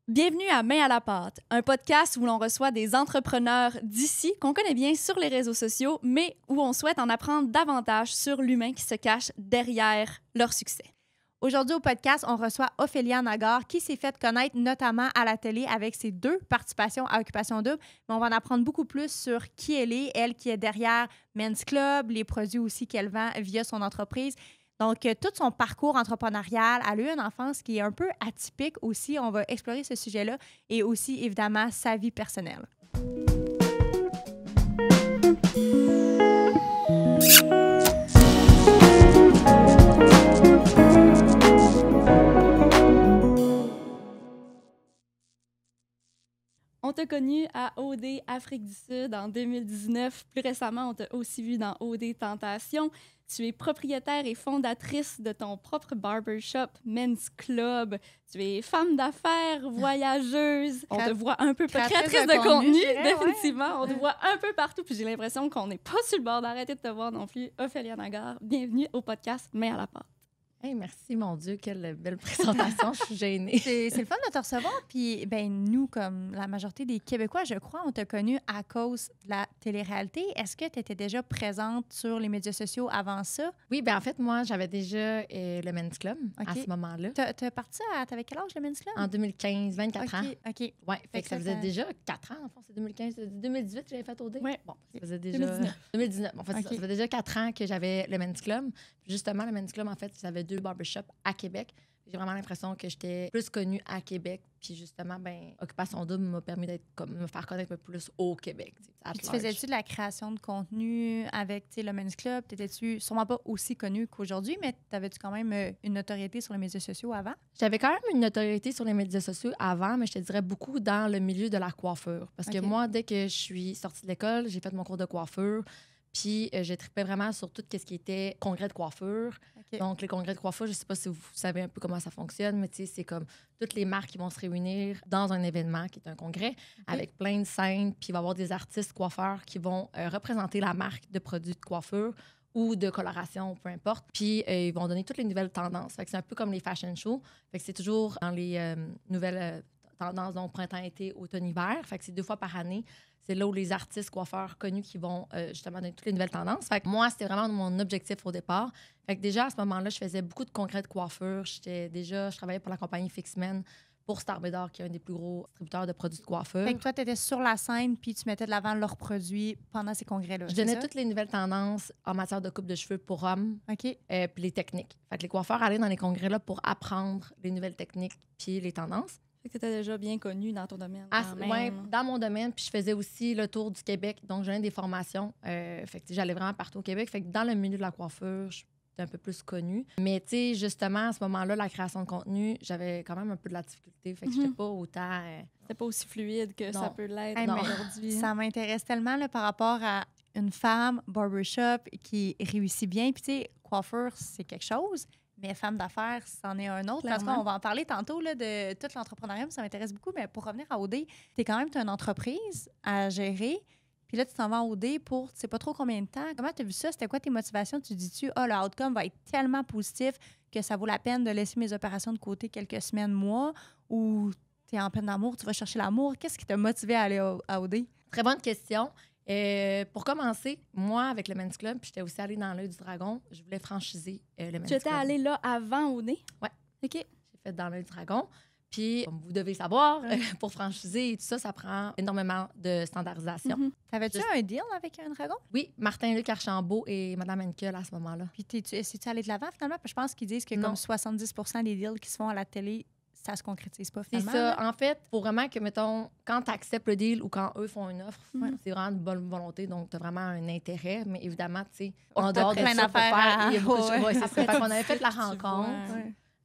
Bienvenue à Main à la pâte, un podcast où l'on reçoit des entrepreneurs d'ici qu'on connaît bien sur les réseaux sociaux, mais où on souhaite en apprendre davantage sur l'humain qui se cache derrière leur succès. Aujourd'hui au podcast, on reçoit Ophélia Nagar qui s'est fait connaître notamment à la télé avec ses 2 participations à Occupation Double. Mais on va en apprendre beaucoup plus sur qui elle qui est derrière Men's Club, les produits aussi qu'elle vend via son entreprise. Donc, tout son parcours entrepreneurial, elle a eu une enfance qui est un peu atypique aussi. On va explorer ce sujet-là et aussi, évidemment, sa vie personnelle. On t'a connu à OD Afrique du Sud en 2019. Plus récemment, on t'a aussi vu dans OD Tentation. Tu es propriétaire et fondatrice de ton propre barbershop Men's Club. Tu es femme d'affaires, voyageuse. On te voit un peu créatrice de contenu, définitivement. Ouais. On te voit un peu partout. Puis j'ai l'impression qu'on n'est pas sur le bord d'arrêter de te voir non plus. Ophélia Nagar, bienvenue au podcast Main à la pâte. Hey, merci, mon Dieu, quelle belle présentation. Je suis gênée. C'est le fun de te recevoir. Puis, nous, comme la majorité des Québécois, je crois, on t'a connu à cause de la télé-réalité. Est-ce que tu étais déjà présente sur les médias sociaux avant ça? Oui, en fait, moi, j'avais déjà le Men's Club à ce moment-là. T'as parti t'avais quel âge, le Men's Club? En 2015, 24 ans. OK. Oui, fait que ça faisait déjà 4 ans, en fait, c'est 2015. 2018 que j'avais fait OD. Oui. Bon, ça faisait déjà... 2019. En fait, ça faisait déjà 4 ans que j'avais le Men's Club. Puis justement, le Men's Club, en fait, j'avais 2 barbershops à Québec. J'ai vraiment l'impression que j'étais plus connue à Québec. Puis justement, Occupation Double m'a permis me faire connaître un peu plus au Québec. Puis tu faisais-tu de la création de contenu avec le Men's Club? T'étais-tu sûrement pas aussi connue qu'aujourd'hui, mais t'avais-tu quand même une notoriété sur les médias sociaux avant? J'avais quand même une notoriété sur les médias sociaux avant, mais je te dirais beaucoup dans le milieu de la coiffure. Parce que moi, dès que je suis sortie de l'école, j'ai fait mon cours de coiffure. Puis, je tripais vraiment sur tout ce qui était congrès de coiffure. Okay. Donc, les congrès de coiffure, je ne sais pas si vous savez un peu comment ça fonctionne, mais c'est comme toutes les marques qui vont se réunir dans un événement qui est un congrès avec plein de scènes. Puis, il va y avoir des artistes coiffeurs qui vont représenter la marque de produits de coiffure ou de coloration, peu importe. Puis, ils vont donner toutes les nouvelles tendances. Fait que c'est un peu comme les fashion shows. Fait que c'est toujours dans les nouvelles tendances, donc printemps-été, automne-hiver. Fait que c'est 2 fois par année. C'est là où les artistes coiffeurs connus qui vont justement donner toutes les nouvelles tendances. Fait que moi, c'était vraiment mon objectif au départ. Fait que déjà, à ce moment-là, je faisais beaucoup de congrès de coiffure. Je travaillais pour la compagnie Fixmen pour Star Bédard, qui est un des plus gros distributeurs de produits de coiffure. Fait que toi, tu étais sur la scène puis tu mettais de l'avant leurs produits pendant ces congrès-là. Je donnais toutes les nouvelles tendances en matière de coupe de cheveux pour hommes puis les techniques. Fait que les coiffeurs allaient dans les congrès-là pour apprendre les nouvelles techniques puis les tendances. Fait que tu étais déjà bien connue dans ton domaine. Oui, dans mon domaine. Puis je faisais aussi le tour du Québec. Donc, j'avais des formations. Fait que j'allais vraiment partout au Québec. Fait que dans le milieu de la coiffure, j'étais un peu plus connue. Mais tu sais, justement, à ce moment-là, la création de contenu, j'avais quand même un peu de la difficulté. Fait que j'étais pas autant... C'était pas aussi fluide que ça peut l'être aujourd'hui. Ça m'intéresse tellement là, par rapport à une femme barbershop qui réussit bien. Puis tu sais, coiffure, c'est quelque chose. Mais femme d'affaires, c'en est un autre. Clairement. Parce qu'on va en parler tantôt là, de tout l'entrepreneuriat, ça m'intéresse beaucoup. Mais pour revenir à OD, tu as une entreprise à gérer. Puis là, tu t'en vas à OD pour, tu sais pas trop combien de temps. Comment tu as vu ça? C'était quoi tes motivations? Tu dis-tu, le outcome va être tellement positif que ça vaut la peine de laisser mes opérations de côté quelques semaines, mois? Ou tu es en peine d'amour, tu vas chercher l'amour? Qu'est-ce qui t'a motivé à aller à OD? Très bonne question. Pour commencer, moi, avec le Men's Club, puis j'étais aussi allée dans l'œil du dragon, je voulais franchiser le Men's Club. Tu étais allée là avant OD? Oui. OK. J'ai fait dans l'œil du dragon. Puis, comme vous devez savoir, pour franchiser et tout ça, ça prend énormément de standardisation. T'avais-tu un deal avec un dragon? Oui, Martin-Luc Archambault et Mme Henkel à ce moment-là. Puis, es-tu allée de l'avant finalement? Je pense qu'ils disent que comme 70 des deals qui se font à la télé, ça se concrétise pas finalement. C'est ça. En fait, faut vraiment que, mettons, quand tu acceptes le deal ou quand eux font une offre, c'est vraiment de bonne volonté, donc tu as vraiment un intérêt. Mais évidemment, tu sais, en dehors de ça, il y a beaucoup de choses. C'est ça. Fait qu'on avait fait la rencontre,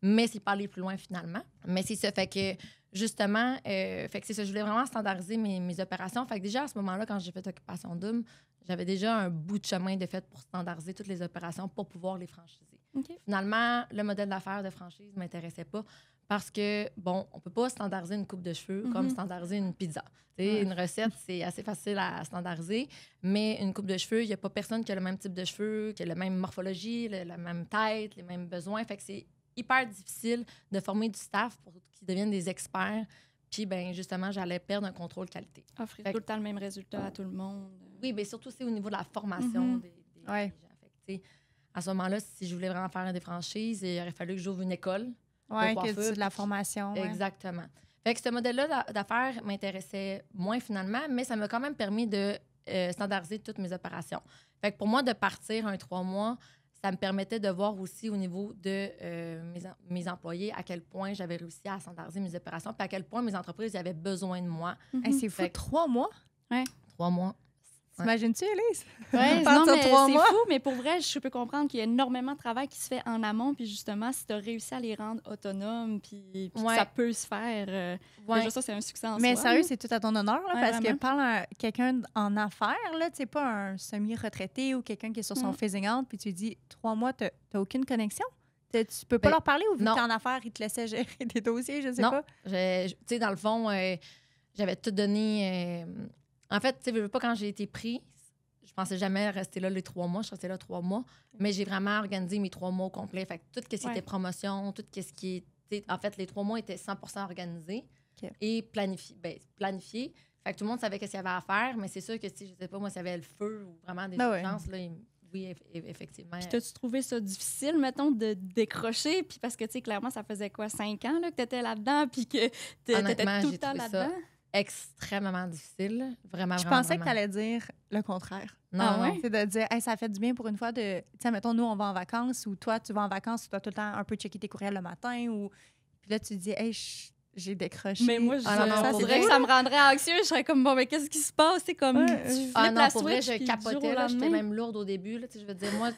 mais c'est pas aller plus loin finalement. Mais c'est ça. Fait que, justement, fait que c'est ça. Je voulais vraiment standardiser mes opérations. Fait que déjà, à ce moment-là, quand j'ai fait Occupation Double, j'avais déjà un bout de chemin de fait pour standardiser toutes les opérations pour pouvoir les franchiser. Finalement, le modèle d'affaires de franchise ne m'intéressait pas. Parce que, bon, on peut pas standardiser une coupe de cheveux comme standardiser une pizza. Une recette, c'est assez facile à standardiser, mais une coupe de cheveux, il n'y a pas personne qui a le même type de cheveux, qui a la même morphologie, la même tête, les mêmes besoins. Fait que c'est hyper difficile de former du staff pour qu'ils deviennent des experts Puis, ben justement, j'allais perdre un contrôle qualité. Offrir tout le temps le même résultat à tout le monde. Oui, bien surtout, c'est au niveau de la formation des gens. Fait que, à ce moment-là, si je voulais vraiment faire des franchises, il aurait fallu que j'ouvre une école. Oui, que c'est de la formation. Exactement. Fait que ce modèle-là d'affaires m'intéressait moins finalement, mais ça m'a quand même permis de standardiser toutes mes opérations. Fait que pour moi, de partir un 3 mois, ça me permettait de voir aussi au niveau de mes employés à quel point j'avais réussi à standardiser mes opérations, puis à quel point mes entreprises avaient besoin de moi. C'est fou, 3 mois? Oui. 3 mois. T'imagines-tu, Elise? Oui, non, mais c'est fou, mais pour vrai, je peux comprendre qu'il y a énormément de travail qui se fait en amont, puis justement, si tu as réussi à les rendre autonomes, puis que ça peut se faire, déjà ça, c'est un succès en soi. Mais sérieux, c'est tout à ton honneur, là, parce vraiment. que parle à quelqu'un en affaires, là, tu sais, pas un semi-retraité ou quelqu'un qui est sur son phasing out, puis tu lui dis 3 mois, t'as aucune connexion? Tu peux pas leur parler ou vu que t'es en affaires, ils te laissaient gérer des dossiers, je sais pas? Tu sais, dans le fond, j'avais tout donné... En fait, tu sais, pas quand j'ai été prise, je pensais jamais rester là les 3 mois. Je restais là 3 mois. Mais j'ai vraiment organisé mes 3 mois au complet. Fait que tout ce qui était promotion, tout ce qui était... En fait, les 3 mois étaient 100% organisés et planifiés. Fait que tout le monde savait qu'est-ce qu'il y avait à faire. Mais c'est sûr que, si je sais pas, moi, s'il y avait le feu ou vraiment des urgences, là, oui, effectivement. Puis t'as-tu trouvé ça difficile, mettons, de décrocher? Puis parce que, tu sais, clairement, ça faisait quoi, 5 ans là, que t'étais là-dedans, puis que t'étais tout le temps là-dedans? Extrêmement difficile. Vraiment, je pensais que tu allais dire le contraire. Non. C'est de dire, hey, ça fait du bien pour une fois de. Tu sais, mettons, nous, on va en vacances ou toi, tu vas en vacances, tu dois tout le temps un peu checker tes courriels le matin ou. Puis là, tu te dis, hey, j'ai décroché. Mais moi, ça me rendrait anxieux. Je serais comme, bon, mais qu'est-ce qui se passe? C'est comme. Tu flippes la pour vrai, switch, je capotais. J'étais même lourde au début. Là, je veux dire, moi.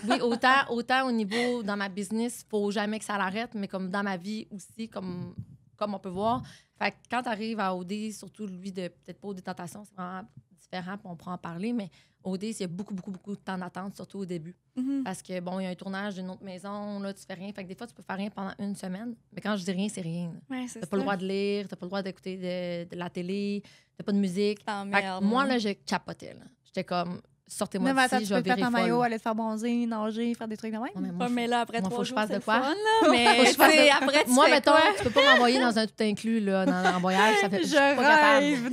Oui, autant au niveau dans ma business, il faut jamais que ça l'arrête, mais comme dans ma vie aussi, comme on peut voir. Fait que quand tu arrives à OD, surtout lui, peut-être pas OD Tentation, c'est vraiment différent, puis on pourra en parler, mais OD, il y a beaucoup de temps d'attente, surtout au début. Parce que, bon, il y a un tournage d'une autre maison, là, tu fais rien. Fait que des fois, tu peux faire rien pendant une semaine. Mais quand je dis rien, c'est rien. T'as pas le droit de lire, t'as pas le droit d'écouter de la télé, t'as pas de musique. Fait que moi, là, je capotais. Là. J'étais comme... Sortez-moi d'ici, je vais virer folle. Tu peux te mettre en maillot, aller te faire bronzer, nager, faire des trucs de même. Mais là, après 3 jours, c'est quoi? Fun, là, mais après, tu moi, fais mettons, quoi? tu peux pas m'envoyer dans un tout inclus, là, dans un voyage. Ça fait, je rêve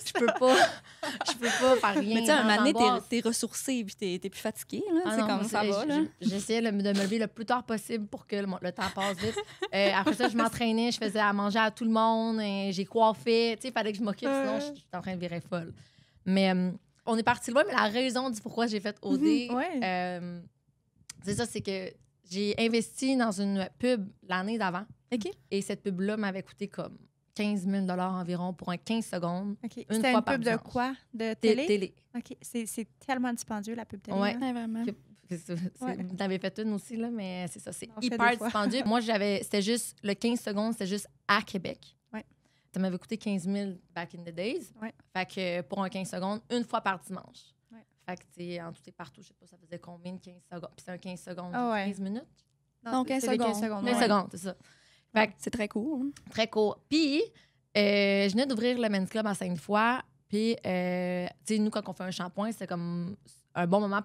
je peux pas faire rien. Mais tu sais, un moment donné, t'es ressourcé puis t'es plus fatigué, là. C'est comme ça va, là. J'essayais de me lever le plus tard possible pour que le temps passe vite. Après ça, je m'entraînais, je faisais à manger à tout le monde, j'ai coiffé. Tu sais, il fallait que je m'occupe, sinon, je suis en train de virer folle. Mais... on est parti loin, mais la raison du pourquoi j'ai fait OD, c'est ça, c'est que j'ai investi dans une pub l'année d'avant. Et cette pub-là m'avait coûté comme 15 000 $ environ pour un 15 secondes. C'était une pub de quoi? De télé? Télé. OK. C'est tellement dispendieux, la pub télé. Oui, vraiment. Vous en avez fait une aussi, là, mais c'est ça, c'est hyper dispendieux. Moi, c'était juste, le 15 secondes, c'était juste à Québec. Ça m'avait coûté 15 000 back in the days. Fait que pour un 15 secondes, une fois par dimanche. Fait que, tu sais, en tout et partout, je sais pas, ça faisait combien de 15 secondes? Puis c'est un 15 secondes, 15 minutes? Non, 15 secondes. 15 secondes, 15 secondes, c'est ça. Fait que c'est très court. Hein? Très court. Puis, je venais d'ouvrir le Men's Club à Sainte-Foy. Puis, tu sais, nous, quand on fait un shampoing, c'est comme un bon moment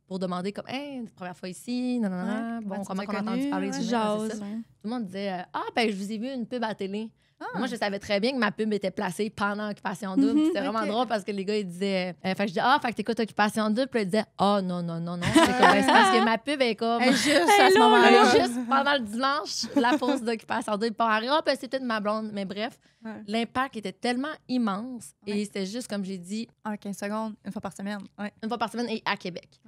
pour demander comme, hey, première fois ici, bon, comment on a entendu parler du jazz. Tout le monde disait, ben, je vous ai vu une pub à télé. Moi, je savais très bien que ma pub était placée pendant Occupation Double. C'était vraiment drôle parce que les gars, ils disaient... fait que je dis, fait que t'écoutes Occupation Double. Puis ils disaient, non. C'est parce que ma pub est comme... juste à ce moment-là. Juste pendant le dimanche, la pause d'Occupation Double. Puis ben, c'est peut-être ma blonde. Mais bref, l'impact était tellement immense. Et c'était juste, comme j'ai dit... 15 secondes, une fois par semaine. Une fois par semaine et à Québec.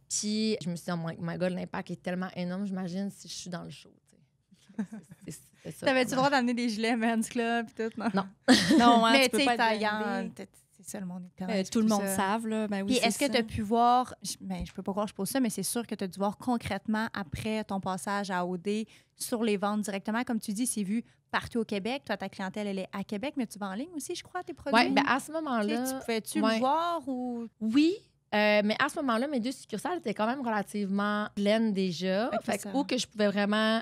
Puis je me suis dit, oh my God, l'impact est tellement énorme. J'imagine si je suis dans le show. T'avais-tu le droit d'amener des gilets Men's Club et tout? Non. Non, mais tu peux pas c'est ça, le monde est tout le monde savent, là. Ben oui, puis est-ce que tu as pu voir, je peux pas croire que je pose ça, mais c'est sûr que tu as dû voir concrètement après ton passage à OD sur les ventes directement. Comme tu dis, c'est vu partout au Québec. Toi, ta clientèle, elle est à Québec, mais tu vas en ligne aussi, je crois, tes produits? Oui, bien à ce moment-là... Tu pouvais-tu le voir ou... Oui. Mais à ce moment-là, mes 2 succursales étaient quand même relativement pleines déjà. Fait que où que je pouvais vraiment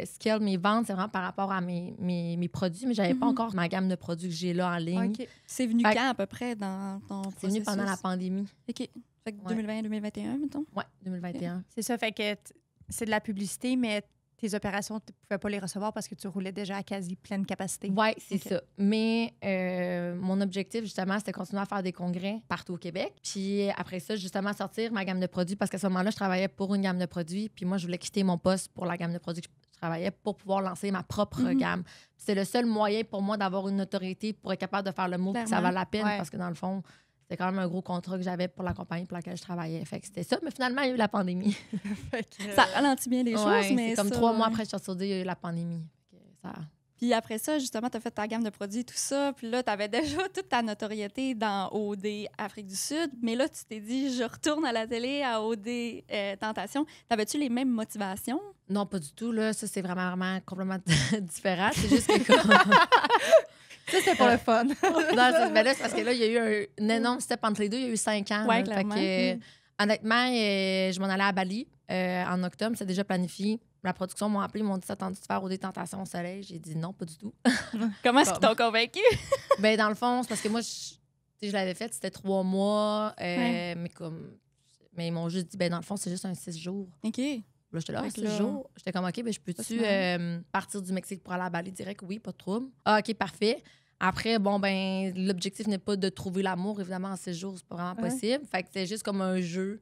scale mes ventes, c'est vraiment par rapport à mes produits, mais j'avais pas encore ma gamme de produits que j'ai là en ligne. C'est venu quand à peu près dans ton processus? C'est venu pendant la pandémie. OK. Fait que 2020-2021, mettons? Oui, 2021. C'est ça, fait que c'est de la publicité, mais tes opérations, tu ne pouvais pas les recevoir parce que tu roulais déjà à quasi pleine capacité. Oui, c'est ça. Mais mon objectif, justement, c'était de continuer à faire des congrès partout au Québec. Puis après ça, justement, sortir ma gamme de produits parce qu'à ce moment-là, je travaillais pour une gamme de produits. Puis moi, je voulais quitter mon poste pour la gamme de produits que je travaillais pour pouvoir lancer ma propre gamme. C'est le seul moyen pour moi d'avoir une autorité pour être capable de faire le mot que ça vale la peine parce que dans le fond, c'était quand même un gros contrat que j'avais pour la compagnie pour laquelle je travaillais. Fait que c'était ça. Mais finalement, il y a eu la pandémie. Ça ralentit bien les choses, mais c'est comme 3 mois après que je suis sortie, il y a eu la pandémie. Ça... Puis après ça, justement, tu as fait ta gamme de produits, tout ça. Puis là, tu avais déjà toute ta notoriété dans OD Afrique du Sud. Mais là, tu t'es dit, je retourne à la télé, à OD Tentation. T'avais-tu les mêmes motivations? Non, pas du tout. Là. Ça, c'est vraiment complètement différent. C'est juste que... Ça, c'est pour le fun. Non, ben là, c'est parce que là, il y a eu un énorme step entre les deux. Il y a eu 5 ans. Oui, clairement. Fait que, honnêtement, je m'en allais à Bali en octobre. C'était déjà planifié. La production m'a appelé, ils m'ont dit, ça tente de faire OD Tentation au soleil? J'ai dit non, pas du tout. Comment est-ce qu'ils t'ont convaincu? Ben, dans le fond, c'est parce que moi, je l'avais fait, c'était 3 mois. Mais ils m'ont juste dit, ben, dans le fond, c'est juste un 6 jours. OK. Là, j'étais là, 6 jours. J'étais comme, OK, ben, je peux-tu partir du Mexique pour aller à Bali direct? Oui, pas de trouble. Ah, OK, parfait. Après, bon, ben, l'objectif n'est pas de trouver l'amour, évidemment, en 6 jours, c'est pas vraiment possible. Fait que c'était juste comme un jeu.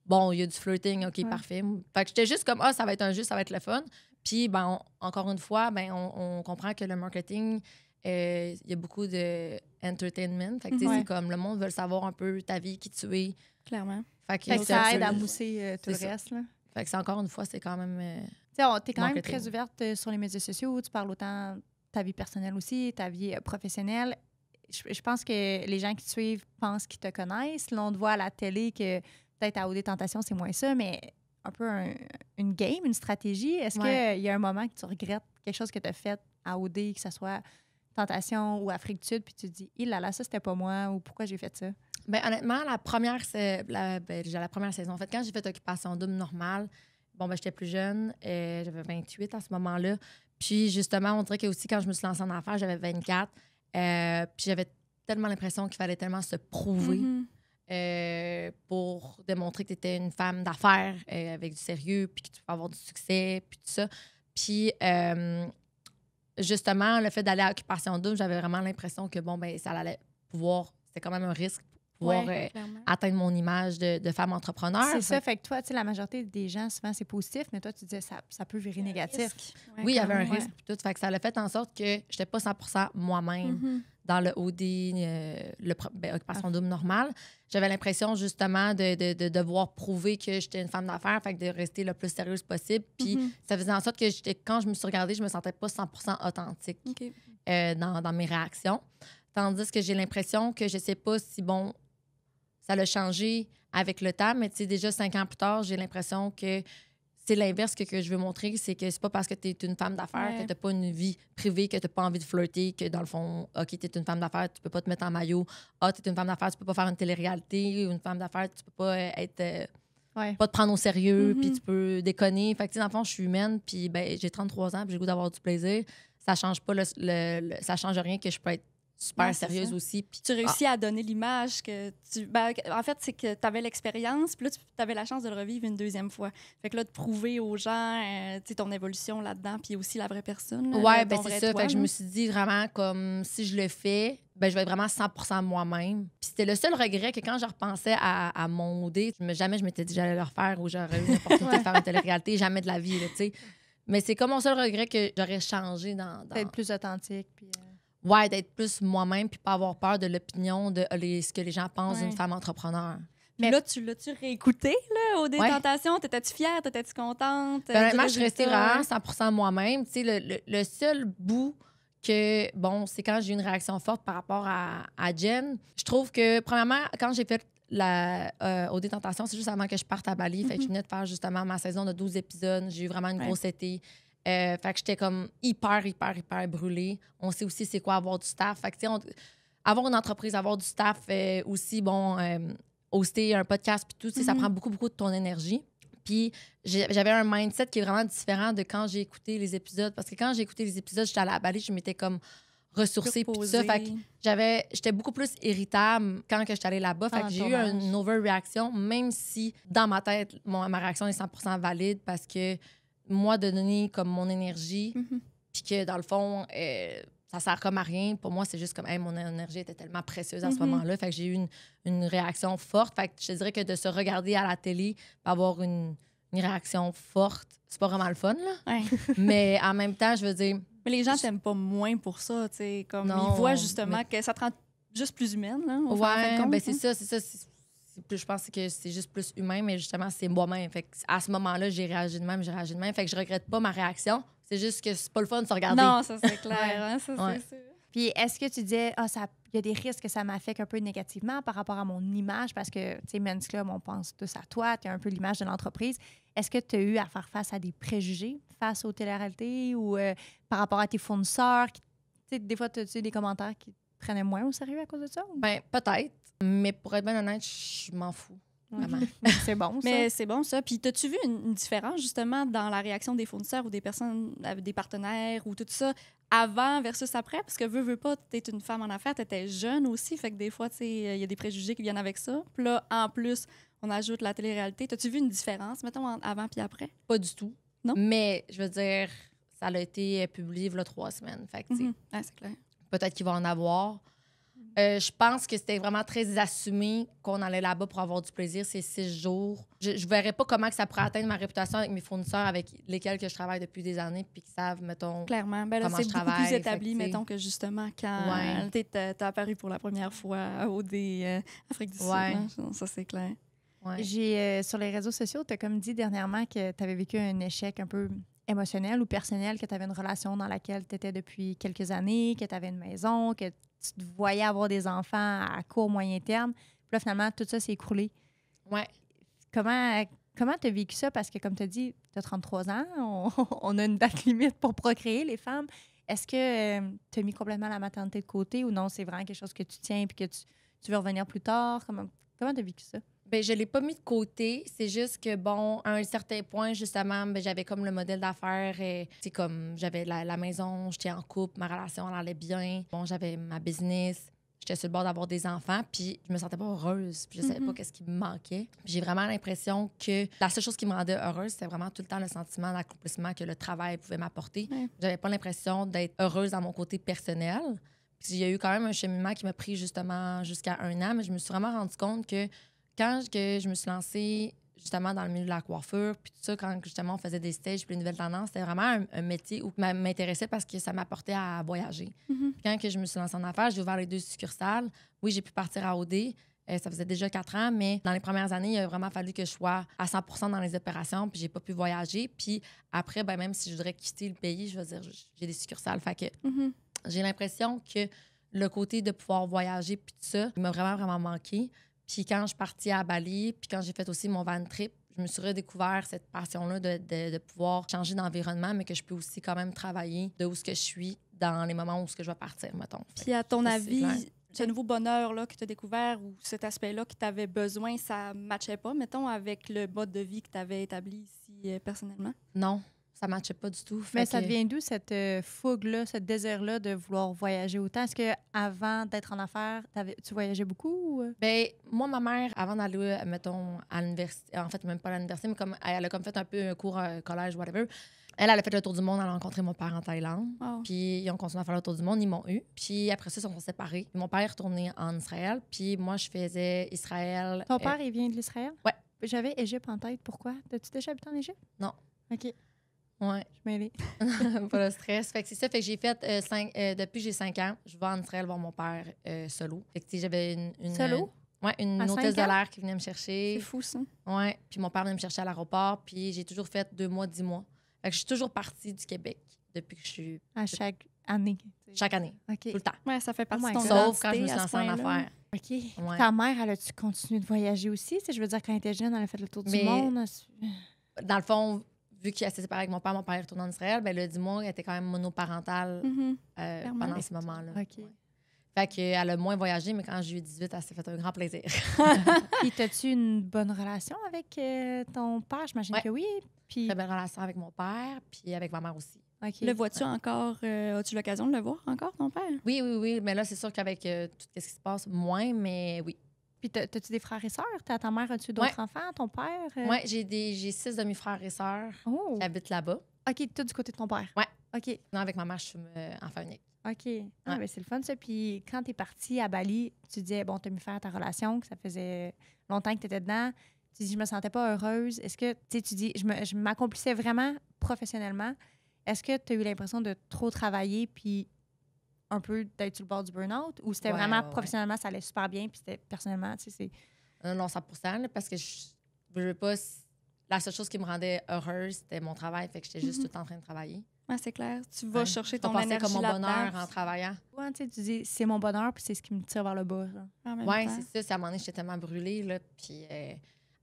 Bon, il y a du flirting, OK, parfait. Fait que j'étais juste comme, ça va être un jeu, ça va être le fun. Puis, ben, encore une fois, ben, on comprend que le marketing, il y a beaucoup de entertainment. Fait que, c'est comme, le monde veut savoir un peu ta vie, qui tu es. Clairement. Fait que ça aide à mousser tout le reste, là. Fait que c'est encore une fois, c'est quand même. T'es quand même très ouverte sur les médias sociaux. Tu parles autant de ta vie personnelle aussi, ta vie professionnelle. Je pense que les gens qui te suivent pensent qu'ils te connaissent. Là, on te voit à la télé que peut-être à OD Tentation, c'est moins ça, mais un peu une game, une stratégie. Est-ce qu'il y a un moment que tu regrettes quelque chose que tu as fait à OD, que ce soit Tentation ou Afrique du Sud, puis tu te dis, là, ça, c'était pas moi, ou pourquoi j'ai fait ça? Bien, honnêtement, la première saison, en fait, quand j'ai fait Occupation Double normale, bon, ben, j'étais plus jeune, j'avais 28 à ce moment-là. Puis, justement, on dirait que aussi, quand je me suis lancée en affaires, j'avais 24. Puis, j'avais tellement l'impression qu'il fallait tellement se prouver pour démontrer que tu étais une femme d'affaires avec du sérieux, puis que tu peux avoir du succès, puis tout ça. Puis, justement, le fait d'aller à Occupation Double, j'avais vraiment l'impression que, bon, ben, ça allait pouvoir, c'était quand même un risque pouvoir atteindre mon image de femme entrepreneur. C'est ça, fait que toi, tu sais, la majorité des gens, souvent, c'est positif, mais toi, tu disais ça peut virer négatif. Oui, il y avait un risque, puis tout. Fait que ça a fait en sorte que je n'étais pas 100% moi-même dans le OD, Occupation Double normale. J'avais l'impression, justement, de devoir prouver que j'étais une femme d'affaires, fait que de rester le plus sérieuse possible. Puis ça faisait en sorte que quand je me suis regardée, je me sentais pas 100% authentique dans mes réactions. Tandis que j'ai l'impression que je sais pas si, bon, ça l'a changé avec le temps, mais tu sais, déjà 5 ans plus tard, j'ai l'impression que c'est l'inverse que je veux montrer, c'est que c'est pas parce que tu es une femme d'affaires que tu n'as pas une vie privée, que tu n'as pas envie de flirter, que dans le fond, OK, tu es une femme d'affaires, tu peux pas te mettre en maillot. Ah, tu es une femme d'affaires, tu peux pas faire une télé-réalité. Une femme d'affaires, tu peux pas être... pas te prendre au sérieux, puis tu peux déconner. Fait que, tu sais, dans le fond, je suis humaine, puis ben, j'ai 33 ans, puis j'ai le goût d'avoir du plaisir. Ça change pas ça change rien que je peux être super sérieuse aussi. Puis tu réussis à donner l'image que tu... Ben, en fait, c'est que tu avais l'expérience, puis là, tu avais la chance de le revivre une deuxième fois. Fait que là, de prouver aux gens ton évolution là-dedans, puis aussi la vraie personne. Oui, ben c'est ça. Fait que je me suis dit vraiment, comme si je le fais, ben je vais être vraiment 100% moi-même. Puis c'était le seul regret que quand je repensais à mon OD, jamais je m'étais dit que j'allais le refaire ou j'aurais eu une opportunité de faire une télé-réalité, jamais de la vie, tu sais. Mais c'est comme mon seul regret que j'aurais changé dans... D'être plus authentique, puis... Ouais, d'être plus moi-même puis pas avoir peur de l'opinion de ce que les gens pensent d'une femme entrepreneur. Mais là, tu l'as-tu réécouté, là, au Détentation? T'étais-tu fière? T'étais-tu contente? Honnêtement, je suis restée vraiment 100% moi-même. Tu sais, le seul bout que, bon, c'est quand j'ai eu une réaction forte par rapport à Jen. Je trouve que, premièrement, quand j'ai fait au Détentation, c'est juste avant que je parte à Bali. Fait que je venais de faire justement ma saison de 12 épisodes. J'ai eu vraiment une grosse été. Fait que j'étais comme hyper brûlée. On sait aussi c'est quoi avoir du staff. Fait que, tu sais, avoir une entreprise, avoir du staff aussi, bon, hoster un podcast puis tout, ça prend beaucoup de ton énergie. Puis j'avais un mindset qui est vraiment différent de quand j'ai écouté les épisodes. Parce que quand j'ai écouté les épisodes, j'étais allée à Bali, je m'étais comme ressourcée puis tout ça. Fait que j'étais beaucoup plus irritable quand j'étais allée là-bas. Fait que j'ai eu une overreaction, même si dans ma tête, ma réaction est 100% valide parce que moi, de donner comme mon énergie, puis que dans le fond, ça sert comme à rien. Pour moi, c'est juste comme, hey, mon énergie était tellement précieuse à ce moment-là. Fait que j'ai eu une réaction forte. Fait que je te dirais que de se regarder à la télé, avoir une réaction forte, c'est pas vraiment le fun, là. Ouais. Mais en même temps, je veux dire... Mais les gens t'aiment pas moins pour ça, tu sais. Comme Non, ils voient justement que ça te rend juste plus humaine, là. Ouais, ben c'est ça. Je pense que c'est juste plus humain, mais justement, c'est moi-même. Fait que à ce moment-là, j'ai réagi de même. Fait que je regrette pas ma réaction. C'est juste que c'est pas le fun de se regarder. Non, ça, c'est clair. Hein, ça, Ouais. c'est sûr. Puis est-ce que tu disais, il y a des risques que ça m'affecte un peu négativement par rapport à mon image? Parce que, tu sais, Men's Club, on pense tous à toi, tu as un peu l'image de l'entreprise. Est-ce que tu as eu à faire face à des préjugés face aux télé-réalités ou par rapport à tes fournisseurs? Tu sais, des fois, tu as des commentaires qui te prenaient moins au sérieux à cause de ça? Ou? Ben, peut-être. Mais pour être bien honnête, je m'en fous. Vraiment. C'est bon, ça. Mais c'est bon, ça. Puis, as-tu vu une différence, justement, dans la réaction des fournisseurs ou des personnes, des partenaires ou tout ça, avant versus après? Parce que veux pas, t'es une femme en affaires, t'étais jeune aussi, fait que des fois, tu sais, il y a des préjugés qui viennent avec ça. Puis là, en plus, on ajoute la télé-réalité. T'as-tu vu une différence, mettons, avant puis après? Pas du tout. Non? Mais, je veux dire, ça a été publié il y a 3 semaines. Fait que, tu sais, Ouais, c'est clair. peut-être qu'il va en avoir. Je pense que c'était vraiment très assumé qu'on allait là-bas pour avoir du plaisir ces 6 jours. Je ne verrais pas comment que ça pourrait atteindre ma réputation avec mes fournisseurs avec lesquels que je travaille depuis des années puis qui savent, mettons... Clairement. Ben là, comment c'est je beaucoup travaille, plus établi, fait que, mettons, que justement, quand Ouais. t'as apparu pour la première fois à OD Afrique du Sud. Ouais. Hein? Ça, c'est clair. Ouais. J'ai sur les réseaux sociaux, tu as comme dit dernièrement que tu avais vécu un échec un peu émotionnel ou personnel, que tu avais une relation dans laquelle tu étais depuis quelques années, que tu avais une maison, que tu te voyais avoir des enfants à court, moyen terme. Puis là, finalement, tout ça s'est écroulé. Ouais. Comment tu as vécu ça? Parce que, comme tu as dit, tu as 33 ans, on a une date limite pour procréer, les femmes. Est-ce que tu as mis complètement la maternité de côté ou non, c'est vraiment quelque chose que tu tiens et que tu veux revenir plus tard? Comment tu as vécu ça? Ben, je l'ai pas mis de côté. C'est juste que, bon, à un certain point, justement, ben, j'avais comme le modèle d'affaires. C'est comme, j'avais la maison, j'étais en couple, ma relation, elle allait bien. Bon, j'avais ma business. J'étais sur le bord d'avoir des enfants, puis je me sentais pas heureuse. Puis je savais pas qu'est-ce qui me manquait. Puis j'ai vraiment l'impression que la seule chose qui me rendait heureuse, c'était vraiment tout le temps le sentiment d'accomplissement que le travail pouvait m'apporter. Ouais. J'avais pas l'impression d'être heureuse dans mon côté personnel. Puis il y a eu quand même un cheminement qui m'a pris justement jusqu'à 1 an, mais je me suis vraiment rendu compte que quand je me suis lancée justement dans le milieu de la coiffure, puis tout ça, quand justement on faisait des stages puis les nouvelles tendances, c'était vraiment un métier qui m'intéressait parce que ça m'apportait à voyager. Puis quand que je me suis lancée en affaires, j'ai ouvert les 2 succursales. Oui, j'ai pu partir à OD. Ça faisait déjà 4 ans, mais dans les premières années, il a vraiment fallu que je sois à 100% dans les opérations, puis j'ai pas pu voyager. Puis après, ben, même si je voudrais quitter le pays, je veux dire, j'ai des succursales. Fait que j'ai l'impression que le côté de pouvoir voyager puis tout ça, il m'a vraiment, vraiment manqué. Puis quand je suis partie à Bali, puis quand j'ai fait aussi mon van trip, je me suis redécouvert cette passion-là de pouvoir changer d'environnement, mais que je peux aussi quand même travailler de où ce que je suis dans les moments où ce que je vais partir, mettons. Puis à ton Ça, c'est avis, clair. ce nouveau bonheur-là que tu as découvert ou cet aspect-là que tu avais besoin, ça ne matchait pas, mettons, avec le mode de vie que tu avais établi ici personnellement? Non, ça ne matchait pas du tout. Mais Fait ça que- devient d'où cette fougue-là, ce désir-là de vouloir voyager autant? Est-ce qu'avant d'être en affaires, tu voyageais beaucoup? Ou... Ben, moi, ma mère, avant d'aller, mettons, à l'université, en fait, même pas à l'université, mais comme elle a comme fait un peu un cours collège, whatever. Elle a fait le tour du monde, elle a rencontré mon père en Thaïlande. Wow. Puis ils ont continué à faire le tour du monde, ils m'ont eu. Puis après ça, ils se sont séparés. Mon père est retourné en Israël, puis moi, je faisais Israël. Ton père, il vient de l'Israël? Ouais. J'avais Égypte en tête. Pourquoi? As-tu déjà habité en Égypte? Non. OK. Ouais, Je m'aidais. pas de stress. Fait que c'est ça. Fait que j'ai fait depuis que j'ai 5 ans, je vais en Israël voir mon père solo. Fait que tu sais, j'avais une Solo? Ouais, une À hôtesse 5 de ans? l'air qui venait me chercher. C'est fou, ça. Ouais, puis mon père venait me chercher à l'aéroport, puis j'ai toujours fait 2 mois, 10 mois. Fait que je suis toujours partie du Québec depuis que je suis À chaque année. chaque année, OK. tout le temps. Ouais, ça fait partie Oh de my ton God. Sauf quand je me identité suis à ce lancée en point-là. affaires. OK. Ouais. Ta mère, elle a-tu continué de voyager aussi? Tu sais, je veux dire, quand elle était jeune, elle a fait le tour du Mais- monde. Dans le fond, vu qu'il s'est séparé avec mon père est retourné en Israël, ben le 10 mois, elle était quand même monoparentale Mhm. pendant ce moment-là. OK. Ouais. Fait qu'elle a moins voyagé, mais quand j'ai eu 18, elle s'est fait un grand plaisir. Puis, as-tu une bonne relation avec ton père? J'imagine Ouais. que oui. Puis, Très belle relation avec mon père, puis avec ma mère aussi. OK. Le vois-tu encore? As-tu l'occasion de le voir encore, ton père? Oui, mais là, c'est sûr qu'avec tout ce qui se passe, moins, mais oui. Puis t'as-tu des frères et sœurs? Ta mère, as-tu d'autres enfants? Ton père? Oui, j'ai 6 demi-frères et sœurs qui habitent là-bas. OK, tout du côté de ton père? Oui. OK. Non, avec ma mère, je suis enfant unique. OK. Ah, ben, c'est le fun, ça. Puis quand t'es partie à Bali, tu disais, bon, t'as mis faire ta relation, que ça faisait longtemps que t'étais dedans. Tu dis, je me sentais pas heureuse. Est-ce que, tu dis, je m'accomplissais vraiment professionnellement. Est-ce que tu as eu l'impression de trop travailler puis un peu d'être sur le bord du burn-out? Ou c'était vraiment professionnellement, ça allait super bien, puis c'était personnellement, tu sais, c'est... Non, 100%, parce que je veux pas... La seule chose qui me rendait heureuse, c'était mon travail. Fait que j'étais juste tout le temps en train de travailler. Ouais, c'est clair. Tu vas chercher ton énergie comme mon bonheur en travaillant. Ouais, tu dis, c'est mon bonheur, puis c'est ce qui me tire vers le bas. Oui, c'est ça. C'est à un moment donné, j'étais tellement brûlée, là, puis...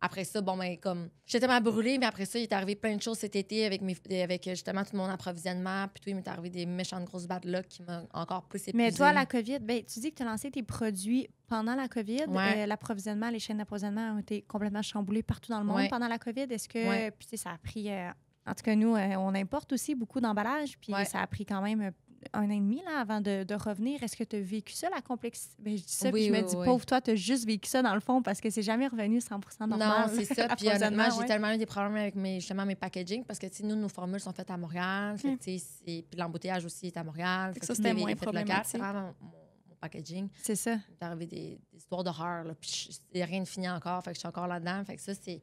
Après ça, bon, ben, comme, j'étais tellement brûlée, mais après ça, il est arrivé plein de choses cet été avec justement tout mon approvisionnement. Puis tout, il m'est arrivé des méchantes grosses bad luck qui m'ont encore plus épuisée. Mais toi, la COVID, ben, tu dis que tu as lancé tes produits pendant la COVID. Ouais. L'approvisionnement, les chaînes d'approvisionnement ont été complètement chamboulées partout dans le monde pendant la COVID. Est-ce que, puis tu sais, ça a pris... en tout cas, nous, on importe aussi beaucoup d'emballages, puis ça a pris quand même 1 an et demi là, avant de revenir. Est-ce que tu as vécu ça, la complexité? Ben, je dis ça, puis je me dis, pauvre toi, tu as juste vécu ça dans le fond parce que c'est jamais revenu 100% normal. Non, c'est ça. Puis honnêtement, j'ai tellement eu des problèmes avec justement mes packaging parce que nous, nos formules sont faites à Montréal. Puis l'embouteillage aussi est à Montréal. Ça, c'était moins problématique. C'est vraiment mon packaging. C'est ça. Il est arrivé des histoires d'horreur. Puis il n'y a rien de fini encore. Fait que je suis encore là-dedans. Fait que ça, c'est...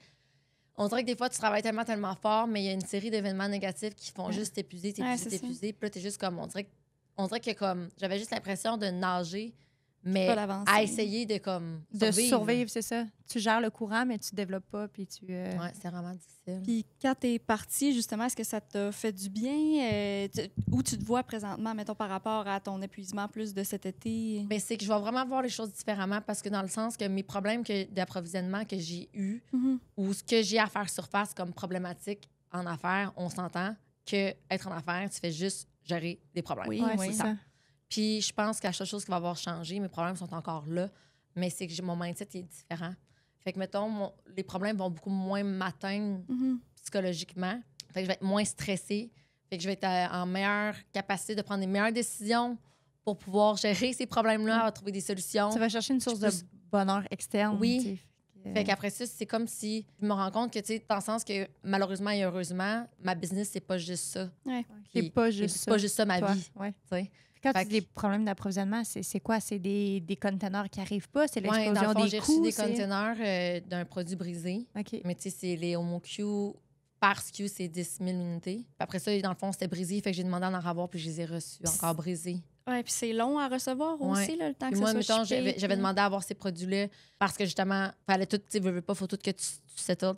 On dirait que des fois, tu travailles tellement fort, mais il y a une série d'événements négatifs qui font juste t'épuiser. Puis là, t'es juste comme... On dirait que comme j'avais juste l'impression de nager, mais à essayer de comme survivre, c'est ça. Tu gères le courant, mais tu développes pas, puis tu... Ouais, c'est vraiment difficile. Puis quand t'es partie, justement, est-ce que ça t'a fait du bien? Où tu te vois présentement, mettons, par rapport à ton épuisement plus de cet été? Bien, c'est que je vais vraiment voir les choses différemment parce que dans le sens que mes problèmes d'approvisionnement que j'ai eus ou ce que j'ai à faire surface comme problématique en affaires, on s'entend qu'être en affaires, tu fais juste gérer des problèmes. Oui, c'est ça. Puis je pense que la seule chose qui va avoir changé, mes problèmes sont encore là, mais c'est que mon mindset est différent. Fait que, mettons, les problèmes vont beaucoup moins m'atteindre psychologiquement. Fait que je vais être moins stressée. Fait que je vais être en meilleure capacité de prendre les meilleures décisions pour pouvoir gérer ces problèmes-là, trouver des solutions. Tu vas chercher une source de bonheur externe. Oui. Fait qu'après ça, c'est comme si je me rends compte que, tu sais, dans le sens que malheureusement et heureusement, ma business, c'est pas juste ça. Ouais. C'est pas juste ça. C'est pas juste ça ma vie. Ouais. Quand tu dis des problèmes d'approvisionnement, c'est quoi? C'est des conteneurs qui n'arrivent pas? C'est l'explosion des coûts? J'ai reçu des conteneurs d'un produit brisé. Okay. Mais tu sais, c'est les HomoQ. Par SKU, c'est 10 000 unités. Puis après ça, dans le fond, c'était brisé. Fait que j'ai demandé d'en avoir, puis je les ai reçus encore brisés. Oui, puis c'est long à recevoir aussi, là, le temps que moi, ça soit shippé. J'avais demandé à avoir ces produits-là parce que justement, fallait tout, tu veux pas, faut tout que tu settles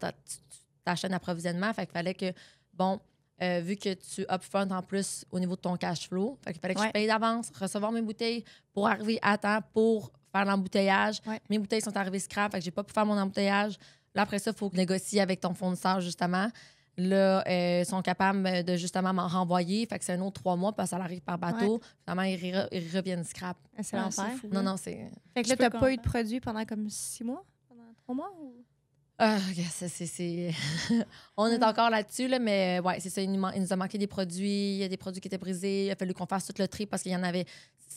ta chaîne d'approvisionnement. Fait qu'il fallait que, bon, vu que tu upfront en plus au niveau de ton cash flow, fait qu'il fallait que je paye d'avance, recevoir mes bouteilles pour arriver à temps pour faire l'embouteillage. Mes bouteilles sont arrivées scrap, fait que j'ai pas pu faire mon embouteillage. Là, après ça, il faut négocier avec ton fournisseur, justement. Là, ils sont capables de justement m'en renvoyer. Fait que c'est un autre 3 mois, parce que ça arrive par bateau. Finalement, ils reviennent scrap. C'est l'enfer. Non, c'est... Fait que là, t'as pas eu de produit pendant comme 6 mois? Pendant 3 mois? Ou... c'est... On est encore là-dessus, là, mais ouais, c'est ça. Il nous a manqué des produits. Il y a des produits qui étaient brisés. Il a fallu qu'on fasse tout le tri parce qu'il y en avait...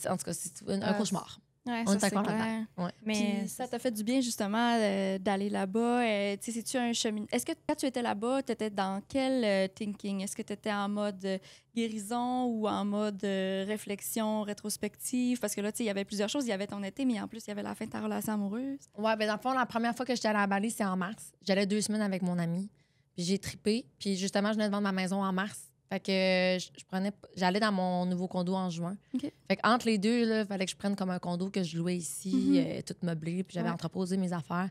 En tout cas, c'est un cauchemar. Ouais, on ça, est encore là-dedans. Ouais. Mais ça t'a fait du bien, justement, d'aller là-bas. C'est-tu un chemin... Est-ce que quand tu étais là-bas, tu étais dans quel thinking? Est-ce que tu étais en mode guérison ou en mode réflexion rétrospective? Parce que là, il y avait plusieurs choses. Il y avait ton été, mais en plus, il y avait la fin de ta relation amoureuse. Ouais, ben dans le fond, la première fois que j'étais allée à Bali, c'est en mars. J'allais 2 semaines avec mon ami. Puis j'ai trippé. Puis justement, je venais de vendre ma maison en mars. Fait que j'allais dans mon nouveau condo en juin. Okay. Fait qu'entre les deux, il fallait que je prenne comme un condo que je louais ici, tout meublé, puis j'avais entreposé mes affaires.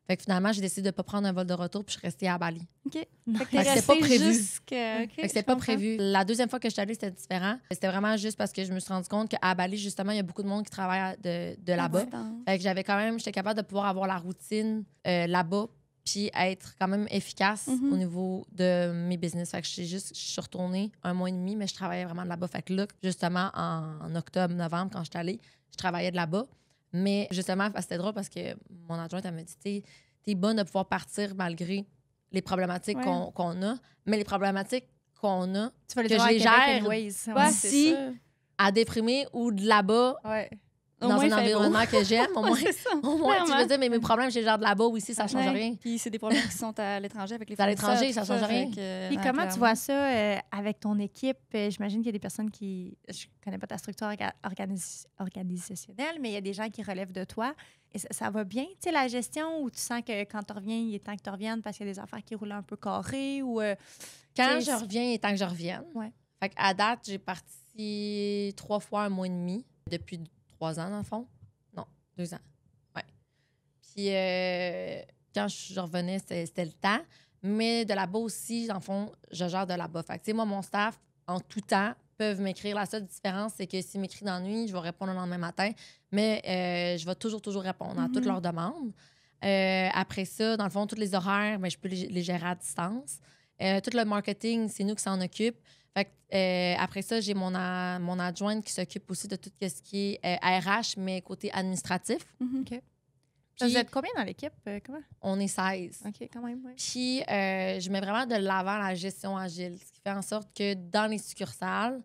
Fait que finalement, j'ai décidé de ne pas prendre un vol de retour, puis je suis restée à Bali. OK. Fait que c'était pas prévu. Fait que c'était pas prévu. La deuxième fois que je suis allée, c'était différent. C'était vraiment juste parce que je me suis rendu compte qu'à Bali, justement, il y a beaucoup de monde qui travaille de là-bas. Fait que j'étais capable de pouvoir avoir la routine là-bas, puis être quand même efficace au niveau de mes business. Fait que je suis retournée 1 mois et demi, mais je travaillais vraiment de là-bas. Fait que là, justement, en octobre, novembre, quand je suis allée, je travaillais de là-bas. Mais justement, c'était drôle parce que mon adjointe, elle m'a dit, t'es bonne de pouvoir partir malgré les problématiques qu'on a. Mais les problématiques qu'on a, tu vas les que je les gère à d'ici à déprimer ou de là-bas, dans un environnement que j'aime, au moins. Au moins, tu veux dire, mais mes problèmes chez les gens de là-bas ou ici, ça change rien. Puis c'est des problèmes qui sont à l'étranger avec les à l'étranger, ça change rien. Puis comment tu vois ça avec ton équipe? J'imagine qu'il y a des personnes qui... Je connais pas ta structure organisationnelle, mais il y a des gens qui relèvent de toi. Et ça va bien, tu sais, la gestion, ou tu sens que quand tu reviens, il est temps que tu reviennes parce qu'il y a des affaires qui roulent un peu carré ou... Quand je reviens, il est temps que je revienne. Ouais. Fait qu'à date, j'ai parti 3 fois 1 mois et demi, depuis 3 ans, dans le fond. Non, 2 ans. Ouais. Puis quand je revenais, c'était le temps. Mais de là-bas aussi, dans le fond, je gère de là-bas. Fait que, tu sais, moi, mon staff, en tout temps, peuvent m'écrire. La seule différence, c'est que s'ils m'écrivent dans la nuit, je vais répondre le lendemain matin. Mais je vais toujours répondre à toutes leurs demandes. Après ça, dans le fond, tous les horaires, ben, je peux les gérer à distance. Tout le marketing, c'est nous qui s'en occupe. Fait que, après ça, j'ai mon adjointe qui s'occupe aussi de tout ce qui est RH, mais côté administratif. OK. Puis, vous êtes combien dans l'équipe? Comment? On est 16. OK, quand même, oui. Puis, je mets vraiment de l'avant la gestion agile, ce qui fait en sorte que dans les succursales,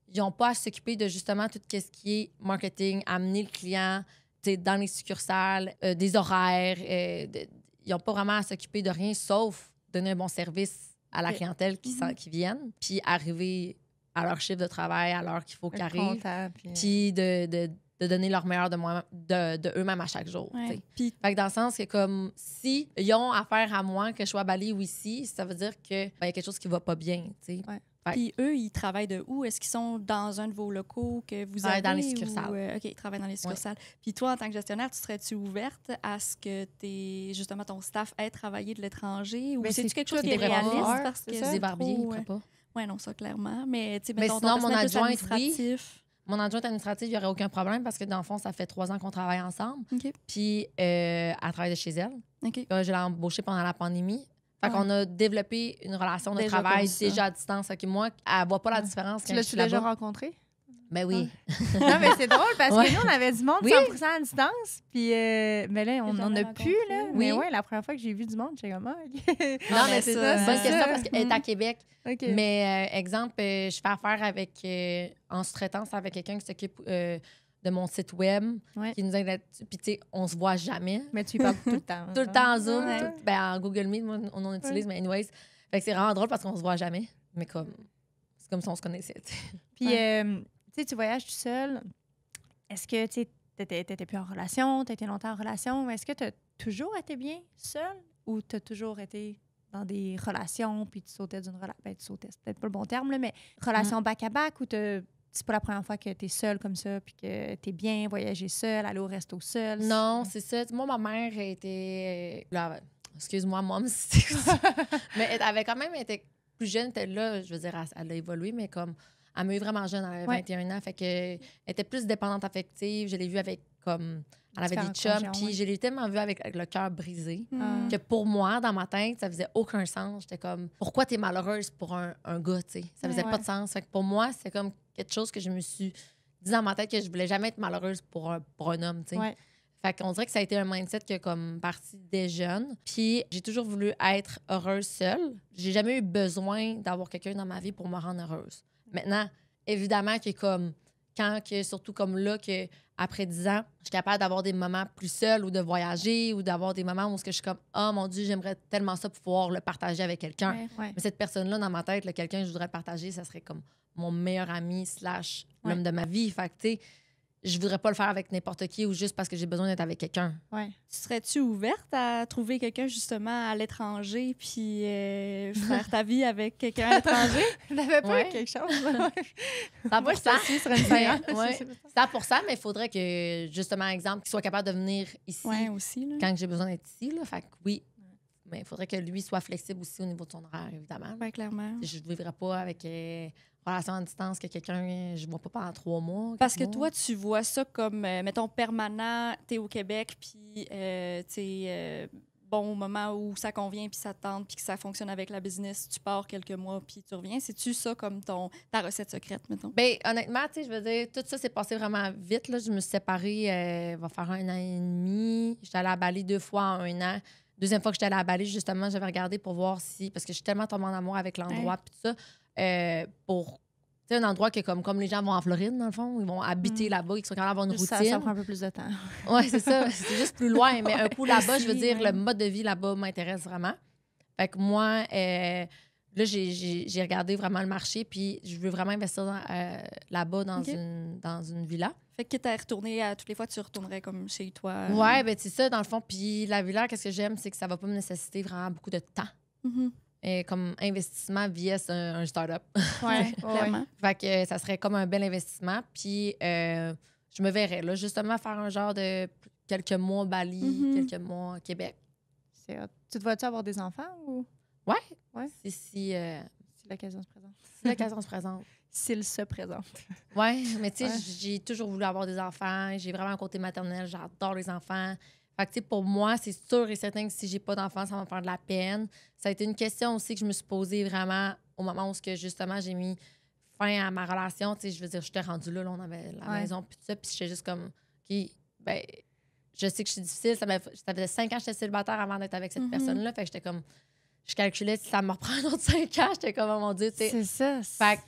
ils n'ont pas à s'occuper de justement tout ce qui est marketing, amener le client dans les succursales, des horaires. Ils n'ont pas vraiment à s'occuper de rien, sauf donner un bon service à la clientèle qui viennent, puis arriver à leur chiffre de travail à l'heure qu'il faut qu'ils arrivent, puis de donner leur meilleur de eux-mêmes à chaque jour. Ouais. Fait que dans le sens que comme si ils ont affaire à moi, que je sois à Bali ou ici, ça veut dire qu'il y a quelque chose qui va pas bien. Ouais. Puis eux, ils travaillent de où? Est-ce qu'ils sont dans un de vos locaux que vous avez? Dans les succursales. OK, ils travaillent dans les succursales. Puis toi, en tant que gestionnaire, tu serais-tu ouverte à ce que justement ton staff ait travaillé de l'étranger? Ou c'est-tu quelque chose qui est réaliste? Parce que c'est des barbiers, ils ne feraient pas. Oui, non, ça, clairement. Mais, sinon, mon adjointe, oui. Mon adjointe administrative, il n'y aurait aucun problème parce que, dans le fond, ça fait 3 ans qu'on travaille ensemble. Okay. Puis, elle travaille de chez elle. Okay. Je l'ai embauchée pendant la pandémie. Fait qu'on a développé une relation de travail déjà à distance. Fait que moi, elle ne voit pas la différence. Tu l'as-tu déjà rencontré? Ben oui. Non, mais c'est drôle parce que nous, on avait du monde 100% à distance. Puis, mais là, on n'en a plus. Là. Oui. Mais ouais, la première fois que j'ai vu du monde, j'étais comme, non, mais c'est ça. Bonne question parce qu'elle est à Québec. Okay. Mais, exemple, je fais affaire avec, en sous-traitance avec quelqu'un qui s'occupe de mon site web, qui nous aide là-dessus. Puis, tu sais, on se voit jamais. Mais tu y parles tout le temps. Tout le temps en Zoom. En Google Meet, moi, on en utilise, mais anyways. Fait que c'est vraiment drôle parce qu'on se voit jamais. Mais c'est comme si on se connaissait. Puis, tu voyages tout seul. Est-ce que tu n'étais plus en relation, tu étais longtemps en relation, mais est-ce que tu as toujours été bien seule ou tu as toujours été dans des relations puis tu sautais d'une relation? Ben, tu sautais, c'est peut-être pas le bon terme, là, mais relation back-à-back ou c'est pas la première fois que tu es seule comme ça puis que tu es bien voyager seule, aller au resto seule? Non, c'est ça. Moi, ma mère était... excuse-moi, mom, mais elle avait quand même été plus jeune. Là, je veux dire, elle a évolué, mais comme... Elle m'a eu vraiment jeune, elle avait 21 ans. Fait que elle était plus dépendante affective. Je l'ai vue avec comme. Elle avait des chums. Puis je l'ai tellement vue avec le cœur brisé que pour moi, dans ma tête, ça faisait aucun sens. J'étais comme, pourquoi t'es malheureuse pour un gars, tu sais? Ça faisait pas de sens. Fait que pour moi, c'est comme quelque chose que je me suis dit dans ma tête que je voulais jamais être malheureuse pour un homme, tu sais. Ouais. Fait qu'on dirait que ça a été un mindset qui a comme parti dès jeune. Puis j'ai toujours voulu être heureuse seule. J'ai jamais eu besoin d'avoir quelqu'un dans ma vie pour me rendre heureuse. Maintenant, évidemment que surtout comme là, que après 10 ans, je suis capable d'avoir des moments plus seuls ou de voyager ou d'avoir des moments où je suis comme « Oh mon Dieu, j'aimerais tellement ça pour pouvoir le partager avec quelqu'un. Ouais. Mais cette personne-là, dans ma tête, quelqu'un que je voudrais partager, ça serait comme mon meilleur ami / l'homme de ma vie. Fait que, tu sais, je voudrais pas le faire avec n'importe qui ou juste parce que j'ai besoin d'être avec quelqu'un. Ouais. Serais-tu ouverte à trouver quelqu'un justement à l'étranger puis faire ta vie avec quelqu'un à l'étranger? T'avais pas eu quelque chose? 100%. Moi, je te suis sur une séance. 100%, mais il faudrait que, justement, exemple, qu'il soit capable de venir ici aussi, là. quand j'ai besoin d'être ici. Là. Fait que oui, mais il faudrait que lui soit flexible aussi au niveau de son horaire, évidemment. Oui, clairement. Je ne vivrais pas avec relation à distance que quelqu'un, je ne vois pas pendant 3 mois. Parce que toi, tu vois ça comme, mettons, permanent, tu es au Québec, puis bon, au moment où ça convient, puis ça te tente, puis que ça fonctionne avec la business, tu pars quelques mois, puis tu reviens. C'est-tu ça comme ta recette secrète, mettons? Bien, honnêtement, tu sais, je veux dire, tout ça s'est passé vraiment vite. Là. Je me suis séparée, va faire 1 an et demi. J'étais allée à Bali 2 fois en 1 an. Deuxième fois que j'étais allée à Bali, justement, j'avais regardé pour voir si... Parce que je suis tellement tombée en amour avec l'endroit puis tout ça. Pour C'est un endroit que, comme les gens vont en Floride, dans le fond, ils vont habiter là-bas, ils sont capables d'avoir une routine. Ça prend un peu plus de temps. Oui, c'est ça. C'est juste plus loin. Mais un coup là-bas, je veux dire, le mode de vie là-bas m'intéresse vraiment. Fait que moi, là, j'ai regardé vraiment le marché, puis je veux vraiment investir là-bas dans une villa. Fait que t'es retourné toutes les fois, tu retournerais comme chez toi. Ouais, ben c'est ça, dans le fond. Puis la villa, qu'est-ce que j'aime, c'est que ça va pas me nécessiter vraiment beaucoup de temps. Comme investissement via un start-up. Oui, clairement. Fait que ça serait comme un bel investissement. Puis je me verrais, là, justement, faire un genre de quelques mois Bali, quelques mois Québec. Tu te vois-tu avoir des enfants ou? Ouais. Si l'occasion se présente. Si l'occasion se présente. S'il se présente. Oui, mais tu sais, j'ai toujours voulu avoir des enfants. J'ai vraiment un côté maternel. J'adore les enfants. Fait que, tu sais, pour moi, c'est sûr et certain que si j'ai pas d'enfants, ça va me faire de la peine. Ça a été une question aussi que je me suis posée vraiment au moment où, justement, j'ai mis fin à ma relation. Tu sais, je veux dire, j'étais rendue là, on avait la maison, puis tout ça. Puis j'étais juste comme, OK, ben, je sais que je suis difficile. Ça faisait 5 ans que j'étais célibataire avant d'être avec cette personne-là. Fait que j'étais comme, je calculais si ça me reprend un autre 5 ans. J'étais comme, oh mon Dieu, tu sais. C'est ça. Fait que,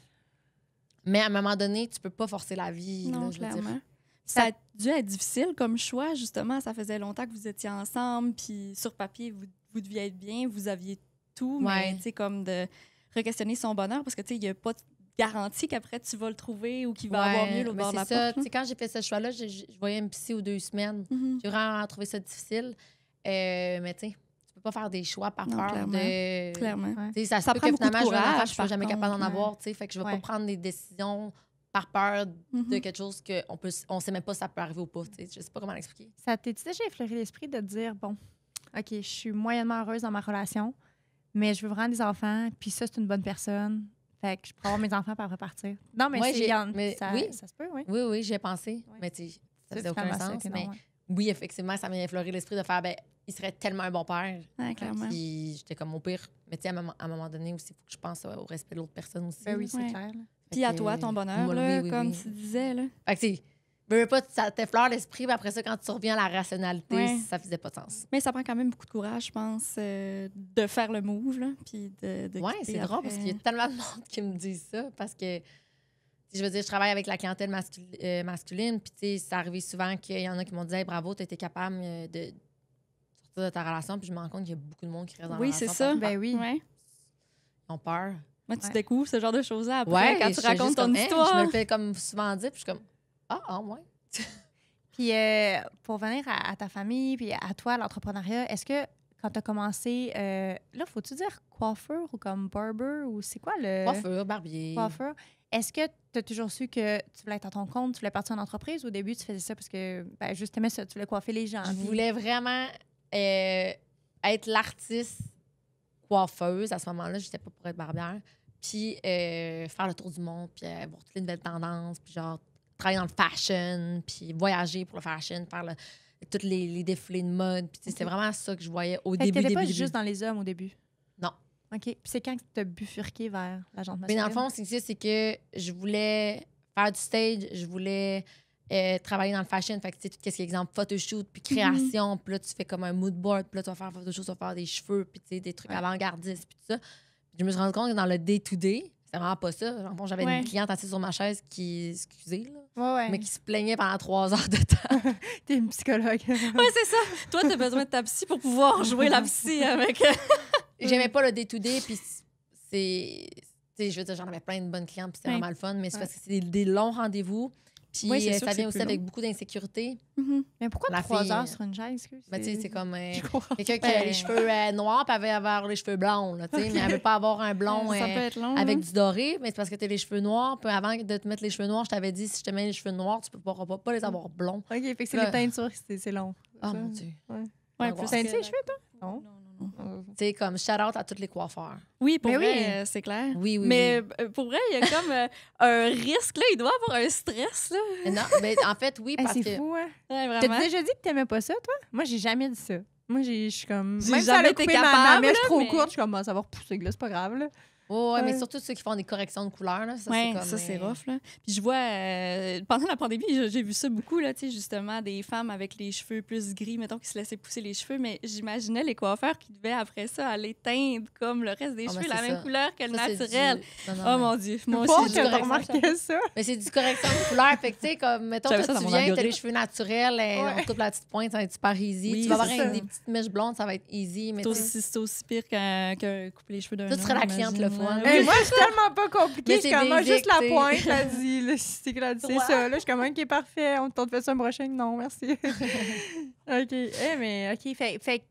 mais à un moment donné, tu peux pas forcer la vie. Non, là, je veux clairement. dire. Ça a dû être difficile comme choix, justement. Ça faisait longtemps que vous étiez ensemble, puis sur papier, vous deviez être bien, vous aviez tout, mais tu sais, comme de re-questionner son bonheur, parce que tu sais, il n'y a pas de garantie qu'après tu vas le trouver ou qu'il va avoir mieux au bord de la porte. Quand j'ai fait ce choix-là, je voyais une psy aux 2 semaines. J'ai vraiment trouvé ça difficile. Mais tu sais, tu peux pas faire des choix par peur de... Clairement. Ça prend que beaucoup de finalement, je courage, ne suis jamais capable d'en avoir. Fait que je vais pas prendre des décisions par peur de quelque chose qu'on ne sait même pas si ça peut arriver ou pas. Je ne sais pas comment l'expliquer. Ça t'es-tu déjà effleuré l'esprit de te dire, bon, OK, je suis moyennement heureuse dans ma relation, mais je veux vraiment des enfants, puis ça, c'est une bonne personne. Fait que je pourrais avoir mes enfants pour repartir. Non, mais ça se peut, oui. Oui, j'y ai pensé. Ouais. Mais tu sais, ça faisait aucun sens. Mais oui, effectivement, ça m'a effleuré l'esprit de faire, ben, il serait tellement un bon père. Ouais, clairement. Puis j'étais comme au pire. Mais tu sais, à un moment donné aussi, il faut que je pense au respect de l'autre personne aussi. Ben oui, c'est clair. Puis à toi, ton bonheur, là, comme tu disais. Là. Fait que ça t'effleure l'esprit, puis après ça, quand tu reviens à la rationalité, ça faisait pas de sens. Mais ça prend quand même beaucoup de courage, je pense, de faire le move, là, puis de oui, c'est drôle, parce qu'il y a tellement de monde qui me dit ça, parce que, je veux dire, je travaille avec la clientèle masculine, puis tu sais, ça arrive souvent qu'il y en a qui m'ont dit hey, « bravo, tu as été capable de sortir de ta relation », puis je me rends compte qu'il y a beaucoup de monde qui reste dans la relation. Oui, c'est ça. Ben oui. Ouais. Ils ont peur. Moi, tu découvres ce genre de choses-là après, quand tu racontes ton histoire. Je me le fais comme souvent dire, puis je suis comme « ah, ouais ». Puis pour venir à ta famille, puis à toi, l'entrepreneuriat, est-ce que quand tu as commencé, là, faut-tu dire coiffeur ou comme barber ou c'est quoi le... Coiffeur, barbier. Coiffeur. Est-ce que tu as toujours su que tu voulais être à ton compte, tu voulais partir en entreprise ou au début, tu faisais ça parce que, ben, juste t'aimais ça, tu voulais coiffer les gens? Je voulais vraiment être l'artiste coiffeuse. À ce moment-là, je n'étais pas pour être barbière. Puis faire le tour du monde, puis voir toutes les nouvelles tendances, puis genre travailler dans le fashion, puis voyager pour le fashion, faire tous les défilés de mode. Puis c'était vraiment ça que je voyais au début. Tu n'étais pas juste dans les hommes au début? Non. OK. Puis c'est quand que tu as bifurqué vers la gente masculine? Mais dans le fond, c'est que je voulais faire du stage, je voulais travailler dans le fashion. Fait que tu sais, tout ce qui est exemple photoshoot, puis création. Puis là, tu fais comme un mood board, puis là, tu vas faire photoshoot, tu vas faire des cheveux, puis tu sais, des trucs avant-gardistes, puis tout ça. Je me suis rendu compte que dans le day-to-day, c'était vraiment pas ça. Bon, j'avais une cliente assise sur ma chaise qui, excusez, là, mais qui se plaignait pendant 3 heures de temps. T'es une psychologue. Oui, c'est ça. Toi, t'as besoin de ta psy pour pouvoir jouer la psy avec... J'aimais pas le day-to-day, puis je veux dire, j'en avais plein de bonnes clientes, puis c'était vraiment le fun, mais c'est parce que c'est des longs rendez-vous. Puis ça vient aussi avec beaucoup d'insécurité. Mais pourquoi 3 heures sur une chaise? Ben, c'est comme quelqu'un qui a les cheveux noirs puis elle veut avoir les cheveux blonds. Là, mais elle veut pas avoir un blond avec du doré, mais c'est parce que tu as les cheveux noirs. Puis avant de te mettre les cheveux noirs, je t'avais dit si je te mets les cheveux noirs, tu peux pas les avoir blonds. OK, fait que c'est les teintures, c'est long. Oh mon Dieu. Ouais, plus teinté les cheveux, toi? Non. Tu sais, comme shout-out à tous les coiffeurs. Oui, pour vrai, c'est clair. Oui. Mais pour vrai, il y a comme un risque, là. Il doit avoir un stress, là. Non, mais en fait, oui, parce que... C'est fou, hein? Ouais, vraiment. T'as déjà dit que t'aimais pas ça, toi? Moi, j'ai jamais dit ça. Moi, je suis comme... J'ai même jamais si été elle a coupé capable, ma mèche trop mais... courte, je suis comme, ça va repousser, là, c'est pas grave, là. Ouais, mais surtout ceux qui font des corrections de couleurs. Là, ça, c'est rough. Là. Puis je vois, pendant la pandémie, j'ai vu ça beaucoup, là, justement, des femmes avec les cheveux plus gris, mettons, qui se laissaient pousser les cheveux, mais j'imaginais les coiffeurs qui devaient, après ça, aller teindre comme le reste des cheveux, la même couleur que le naturel. Oh mon Dieu, moi aussi, j'ai remarqué ça. Mais c'est du correction de couleur. Fait que, tu sais, comme, mettons, toi, tu viens, t'as les cheveux naturels, on coupe la petite pointe, ça va être super easy. Oui, tu vas avoir des petites mèches blondes, ça va être easy. C'est aussi pire que couper les cheveux d'un homme. Tu serais la cliente le fun. Moi, je suis tellement pas compliquée. Je suis comme juste la pointe, elle dit. C'est ça. Là, je suis comme, OK, parfait. On te fait ça un brushing? Non, merci. OK. Mais OK. Fait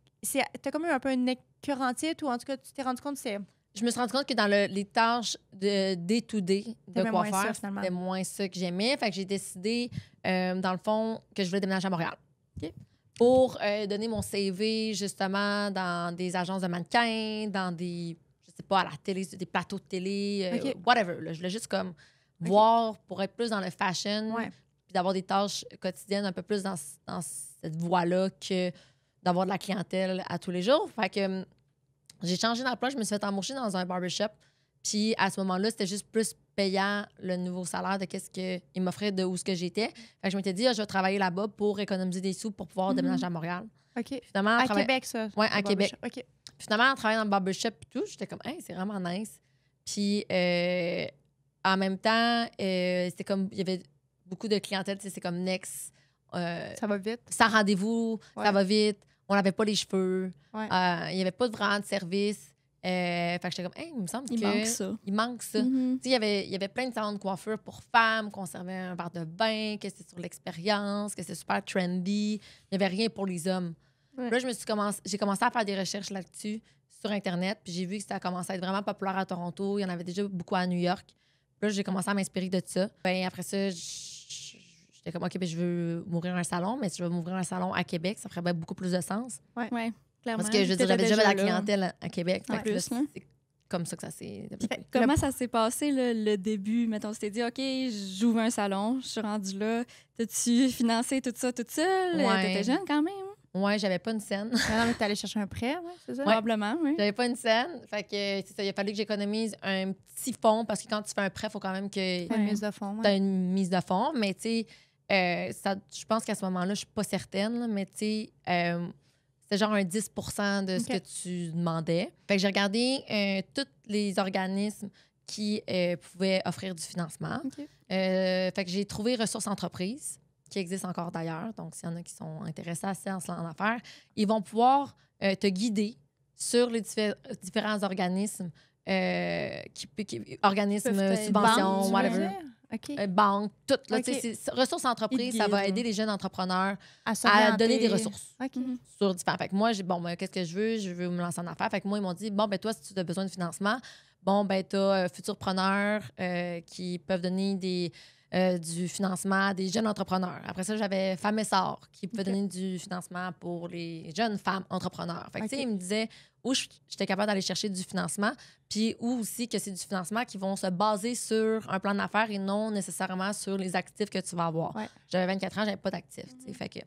t'as comme eu un peu une écœurantite ou en tout cas, tu t'es rendu compte que c'est. Je me suis rendu compte que dans les tâches de day-to-day de coiffeur, c'était moins ça que j'aimais. Fait que j'ai décidé, dans le fond, que je voulais déménager à Montréal. Okay. Pour donner mon CV, justement, dans des agences de mannequins, dans des, je sais pas, à la télé, des plateaux de télé, whatever. Là. Je voulais juste comme voir pour être plus dans le fashion, puis d'avoir des tâches quotidiennes un peu plus dans cette voie-là que d'avoir de la clientèle à tous les jours. Fait que j'ai changé d'emploi, je me suis fait embaucher dans un barbershop. Puis à ce moment-là, c'était juste plus payant le nouveau salaire de qu'est-ce qu'il m'offrait de où ce que j'étais. Fait que je m'étais dit, je vais travailler là-bas pour économiser des sous pour pouvoir déménager à Montréal. OK. Finalement, à Québec, ça? Oui, à Québec. OK. Finalement, en travaillant dans le barbershop et tout, j'étais comme, hey, c'est vraiment nice. Puis en même temps, c'était comme, il y avait beaucoup de clientèle, c'est comme Next. Ça va vite. Sans rendez-vous, ça va vite. On n'avait pas les cheveux. Ouais. Il n'y avait pas vraiment de service. Fait que j'étais comme, hey, il me semble il manque ça. Il manque ça. Il y avait plein de salons de coiffure pour femmes, qu'on servait un verre de bain, que c'était sur l'expérience, que c'était super trendy. Il n'y avait rien pour les hommes. Ouais. Là, j'ai commencé à faire des recherches là-dessus sur Internet, puis j'ai vu que ça a commencé à être vraiment populaire à Toronto. Il y en avait déjà beaucoup à New York. Puis là, j'ai commencé à m'inspirer de ça. Ben, après ça, j'étais comme, OK, ben, je veux m'ouvrir un salon, mais si je veux m'ouvrir un salon à Québec, ça ferait beaucoup plus de sens. Oui, clairement. Parce que je veux dire, j'avais déjà de la clientèle à Québec. En plus, c'est comme ça que ça s'est développé. Comment ça s'est passé, le début? Mettons, tu t'es dit, OK, j'ouvre un salon, je suis rendue là. T'as-tu financé tout ça toute seule? T'étais jeune quand même? Oui, j'avais pas une scène. Non, mais t'allais chercher un prêt, c'est ça? Probablement, oui. J'avais pas une scène. Fait que, c'est ça, il a fallu que j'économise un petit fonds parce que quand tu fais un prêt, il faut quand même que une mise de fonds. T'as une mise de fonds. Mais tu sais, je pense qu'à ce moment-là, je suis pas certaine, là, mais tu sais, c'était genre un 10 de ce que tu demandais. Fait que j'ai regardé tous les organismes qui pouvaient offrir du financement. Fait que j'ai trouvé Ressources Entreprises, qui existe encore d'ailleurs. Donc, s'il y en a qui sont intéressés à ça, en affaires, ils vont pouvoir te guider sur les différents organismes, organismes, subventions, whatever. Banque, tout. Là, Ressources Entreprises, ça va aider les jeunes entrepreneurs à donner des ressources sur différents. Fait que moi, qu'est-ce que je veux? Je veux me lancer en affaires. Fait que moi, ils m'ont dit, bon, ben toi, si tu as besoin de financement, bon, ben tu as Futurpreneurs qui peuvent donner du financement à des jeunes entrepreneurs. Après ça, j'avais Femmes et Sort qui pouvait donner du financement pour les jeunes femmes entrepreneurs. Fait que, tu sais, ils me disaient où j'étais capable d'aller chercher du financement, puis où aussi que c'est du financement qui vont se baser sur un plan d'affaires et non nécessairement sur les actifs que tu vas avoir. J'avais 24 ans, j'avais pas d'actifs. Fait que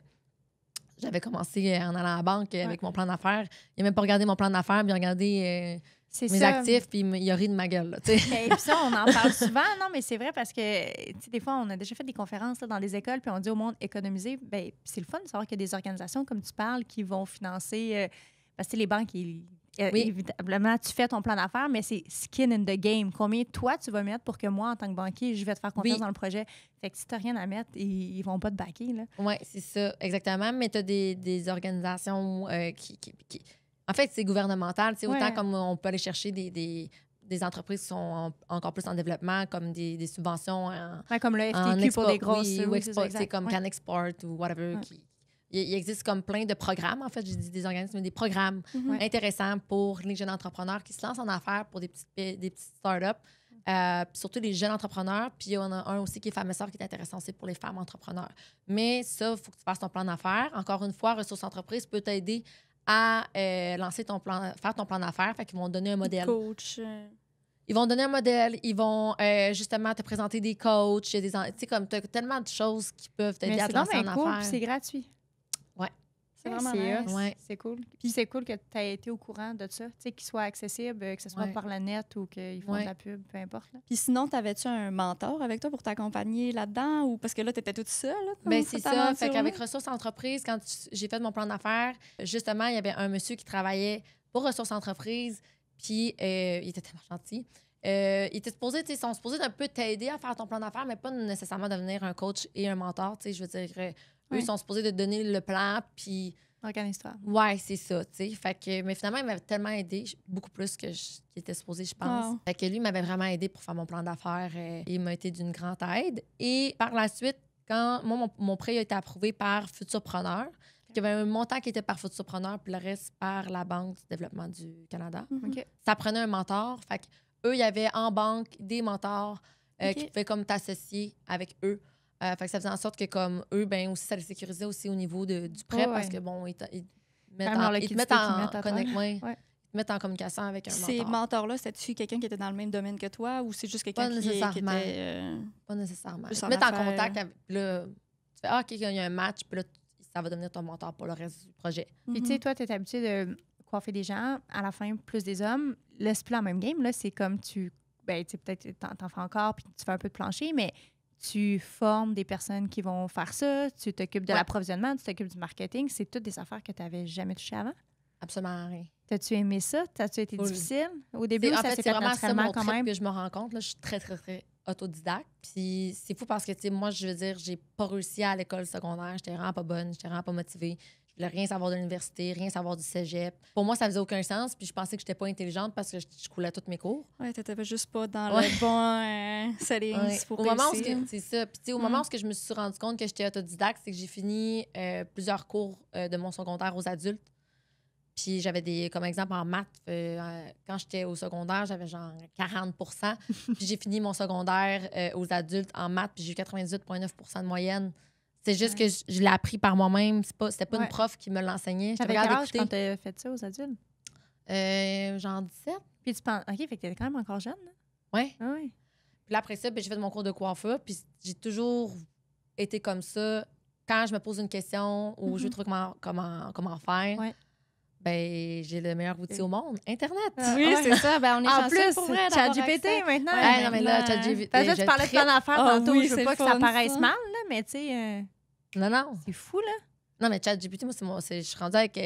j'avais commencé en allant à la banque avec mon plan d'affaires. Il n'a même pas regardé mon plan d'affaires, puis il a regardé mes actifs, puis il a ri de ma gueule. Là, puis ça, on en parle souvent. Non, mais c'est vrai parce que des fois, on a déjà fait des conférences là, dans des écoles, puis on dit au monde économiser. Ben, c'est le fun de savoir qu'il y a des organisations, comme tu parles, qui vont financer. Parce que les banques, évidemment, tu fais ton plan d'affaires, mais c'est skin in the game. Combien toi, tu vas mettre pour que moi, en tant que banquier, je vais te faire confiance dans le projet? Fait que si tu n'as rien à mettre, ils vont pas te backer. Oui, c'est ça, exactement. Mais tu as des organisations qui en fait, c'est gouvernemental. Autant comme on peut aller chercher des entreprises qui sont encore plus en développement, comme des subventions comme le FTQ pour des grosses... Oui, comme CanExport ou whatever. Il existe comme plein de programmes, en fait, j'ai dit des organismes, des programmes intéressants pour les jeunes entrepreneurs qui se lancent en affaires pour des petites startups. Surtout les jeunes entrepreneurs. Puis on a un aussi qui est Femmes et Sœurs qui est intéressant aussi pour les femmes entrepreneurs. Mais ça, il faut que tu fasses ton plan d'affaires. Encore une fois, Ressources Entreprises peut t'aider à lancer faire ton plan d'affaires. Fait qu'ils vont te donner un modèle. Coach. Ils vont te donner un modèle. Ils vont justement te présenter des coachs. Tu sais, comme tu as tellement de choses qui peuvent t'aider à te lancer en affaires. C'est gratuit. Oui. C'est vraiment hot. nice. Ouais. C'est cool. Puis c'est cool que tu aies été au courant de ça, tu sais, qu'il soit accessible, que ce soit par la net ou qu'ils font de la pub, peu importe. Là. Puis sinon, t'avais-tu un mentor avec toi pour t'accompagner là-dedans? Ou parce que là, t'étais toute seule? Bien, c'est ça. Fait qu'avec Ressources Entreprises, quand j'ai fait mon plan d'affaires, justement, il y avait un monsieur qui travaillait pour Ressources Entreprises, puis il était tellement gentil. Ils étaient sont supposés un peu t'aider à faire ton plan d'affaires, mais pas nécessairement devenir un coach et un mentor. Je veux dire, eux, ils sont supposés de donner le plan, puis... Organise-toi. Ouais, c'est ça, tu sais. Fait que, mais finalement, il m'avait tellement aidé, beaucoup plus que qu'il était supposé, je pense. Wow. Fait que lui, il m'avait vraiment aidé pour faire mon plan d'affaires. Il m'a été d'une grande aide. Et par la suite, quand moi, mon prêt a été approuvé par Futurpreneur, il y avait un montant qui était par Futurpreneur, puis le reste par la Banque du développement du Canada. OK. Ça prenait un mentor. Fait que eux, il y avait en banque des mentors qui pouvaient comme t'associer avec eux. Fait que ça faisait en sorte que comme eux, ben aussi, ça les sécurisait aussi au niveau du prêt parce que bon, ils te mettent en communication avec un mentor. Ces mentors-là, c'était-tu quelqu'un qui était dans le même domaine que toi ou c'est juste quelqu'un qui était... Pas nécessairement. Ils Ils te mettent en contact avec... Là, tu fais « Ah, OK, il y a un match », puis là, ça va devenir ton mentor pour le reste du projet. Puis tu sais, toi, tu es habitué de coiffer des gens, à la fin, plus des hommes. Là, c'est plus la même game. Là, c'est comme ben, tu sais, peut-être t'en fais encore, puis tu fais un peu de plancher, mais tu formes des personnes qui vont faire ça, tu t'occupes de l'approvisionnement, tu t'occupes du marketing. C'est toutes des affaires que tu n'avais jamais touchées avant. Absolument rien. T'as-tu aimé ça? T'as-tu été difficile? Au début, en ça fait, s'est c'est fait vraiment naturellement ça, mon quand trip même. que je me rends compte. Là, je suis très, très, très autodidacte. Puis c'est fou parce que, tu sais, moi, je veux dire, j'ai pas réussi à l'école secondaire. J'étais vraiment pas bonne, j'étais vraiment pas motivée. Je voulais rien savoir de l'université, rien savoir du cégep. Pour moi, ça faisait aucun sens. Puis je pensais que j'étais pas intelligente parce que je coulais tous mes cours. Ouais, t'étais juste pas dans le bon settings pour au moment où réussir. c'est ça. Puis tu sais, au moment où je me suis rendu compte que j'étais autodidacte, c'est que j'ai fini plusieurs cours de mon secondaire aux adultes. Puis j'avais comme exemple en maths, quand j'étais au secondaire, j'avais genre 40 Puis j'ai fini mon secondaire aux adultes en maths, puis j'ai eu 98,9 de moyenne. C'est juste que je l'ai appris par moi-même. C'était pas une prof qui me l'enseignait. T'avais quel âge quand t'as fait ça aux adultes? Genre 17. Puis tu penses... OK, fait que t'étais quand même encore jeune, là? Oui. Ah oui. Puis là, après ça, j'ai fait mon cours de coiffure, puis j'ai toujours été comme ça. Quand je me pose une question ou je veux trouver comment faire... Ouais. Ben, j'ai le meilleur outil au monde, Internet. Oui, c'est ça. Ben, on est en plus, pour vrai ChatGPT maintenant. Ouais, non, mais là, ChatGPT. Tu parlais de plan d'affaires tantôt. Oui, je veux pas que ça paraisse mal, là, mais tu sais. Non. C'est fou, là. Non, mais ChatGPT, moi, je suis rendue avec.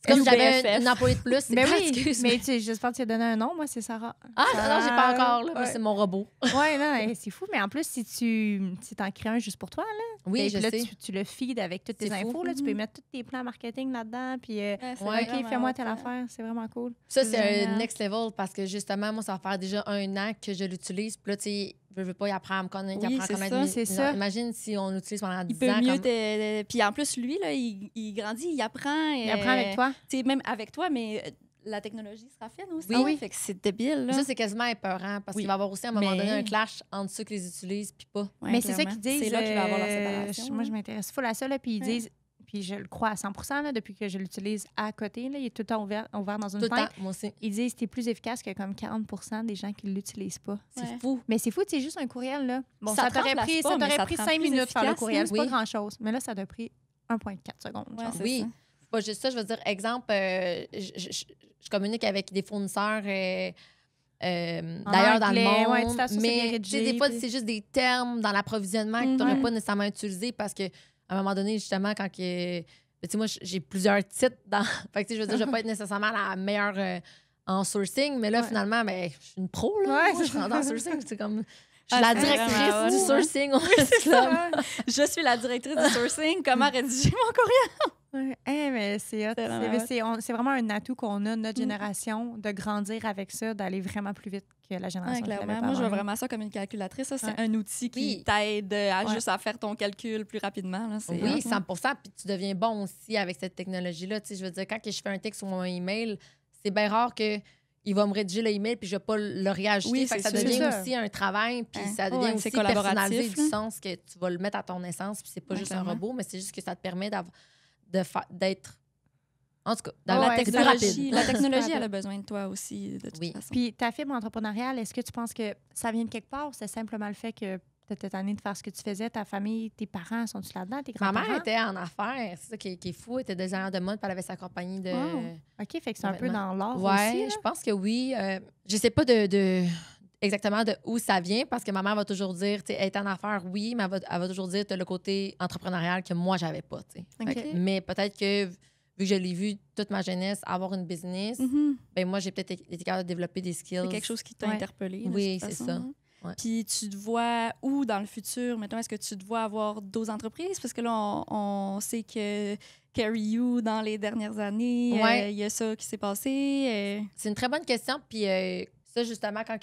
C'est comme si j'avais une employée de plus. Mais oui, mais tu sais, j'espère que tu as donné un nom. Moi, c'est Sarah. Ah, non, j'ai pas encore. Là, c'est mon robot. Oui, non, c'est fou. Mais en plus, si tu t'en crées un juste pour toi, là. Oui, je là, sais. Tu le feeds avec toutes tes infos. Là, tu peux mettre tous tes plans marketing là-dedans. Puis, OK, fais-moi telle affaire. C'est vraiment cool. Ça, c'est un next level parce que justement, moi, ça va faire déjà 1 an que je l'utilise. Puis là, tu sais, je veux pas y apprendre à me connaître. Oui, c'est ça. Imagine si on l'utilise pendant 10 ans. Il peut mieux Puis en plus, lui, là, il grandit, il apprend. Il apprend avec toi. Tu sais, même avec toi, mais la technologie sera fine aussi. Oui. Fait que c'est débile, là. Ça, c'est quasiment épeurant parce qu'il va y avoir aussi à un moment donné un clash entre ceux qui les utilisent puis pas. Ouais, mais c'est ça qu'ils disent. C'est là qu'il va y avoir leur séparation. Moi, je m'intéresse full à ça, là, puis ils disent... Puis je le crois à 100 là, depuis que je l'utilise à côté. Là, il est tout le temps ouvert dans une fenêtre. Moi aussi. Ils disent que c'est plus efficace que comme 40 des gens qui ne l'utilisent pas. C'est fou. Mais c'est fou, c'est juste un courriel. Là. Bon, ça t'aurait pris 5 minutes faire le courriel. C'est pas grand-chose. Mais là, ça t'a pris 1,4 secondes. Oui. C'est pas juste ça. Je veux dire, exemple, je communique avec des fournisseurs d'ailleurs dans le monde. Mais des fois, c'est juste des termes dans l'approvisionnement que tu n'aurais pas nécessairement utilisé parce que à un moment donné, justement, quand que... Tu sais, moi, j'ai plusieurs titres dans... Fait que, je veux dire, je vais pas être nécessairement la meilleure en sourcing, mais là, finalement, ben, je suis une pro, là. Ouais, moi, je suis en sourcing. C'est comme... Je suis la directrice du sourcing. Je suis la directrice du sourcing. Comment rédiger mon courriel? Mais c'est hot. C'est vraiment un atout qu'on a, notre génération, de grandir avec ça, d'aller vraiment plus vite que la génération. Moi, je vois vraiment ça comme une calculatrice. Ça, c'est un outil qui t'aide juste à faire ton calcul plus rapidement. Là. 100 %. Puis tu deviens bon aussi avec cette technologie-là. Tu sais, je veux dire, quand je fais un texte ou un email, c'est bien rare que il va me rédiger l'email puis je vais pas le réajouter. Oui, ça devient aussi un travail puis ça devient aussi personnalisé du sens que tu vas le mettre à ton essence puis c'est pas juste un robot, mais c'est juste que ça te permet d'être... En tout cas, dans la technologie. La technologie, elle a besoin de toi aussi, de toute façon. Puis ta fibre entrepreneuriale, est-ce que tu penses que ça vient de quelque part ou c'est simplement le fait que T'étais année de faire ce que tu faisais? Ta famille, tes parents, sont-tu là-dedans? Tes grands-parents? Ma mère était en affaires. C'est ça qui est fou. Elle était designer de mode, puis elle avait sa compagnie de... Wow. OK, fait que c'est un peu dans l'art aussi. Ouais, je pense que oui. Je sais pas exactement de où ça vient, parce que ma mère va toujours dire, tu sais, elle est en affaires, oui, mais elle va toujours dire, tu as le côté entrepreneurial que moi, j'avais pas, tu sais. OK. Mais peut-être que, vu que je l'ai vu toute ma jeunesse avoir une business, ben moi, j'ai peut-être été capable de développer des skills. C'est quelque chose qui t'a interpellé. Oui, c'est ça. Ouais. Puis tu te vois où dans le futur? Maintenant, est-ce que tu te vois avoir d'autres entreprises? Parce que là, on sait que Carry You, dans les dernières années, il y a ça qui s'est passé. C'est une très bonne question. Puis ça, justement, quand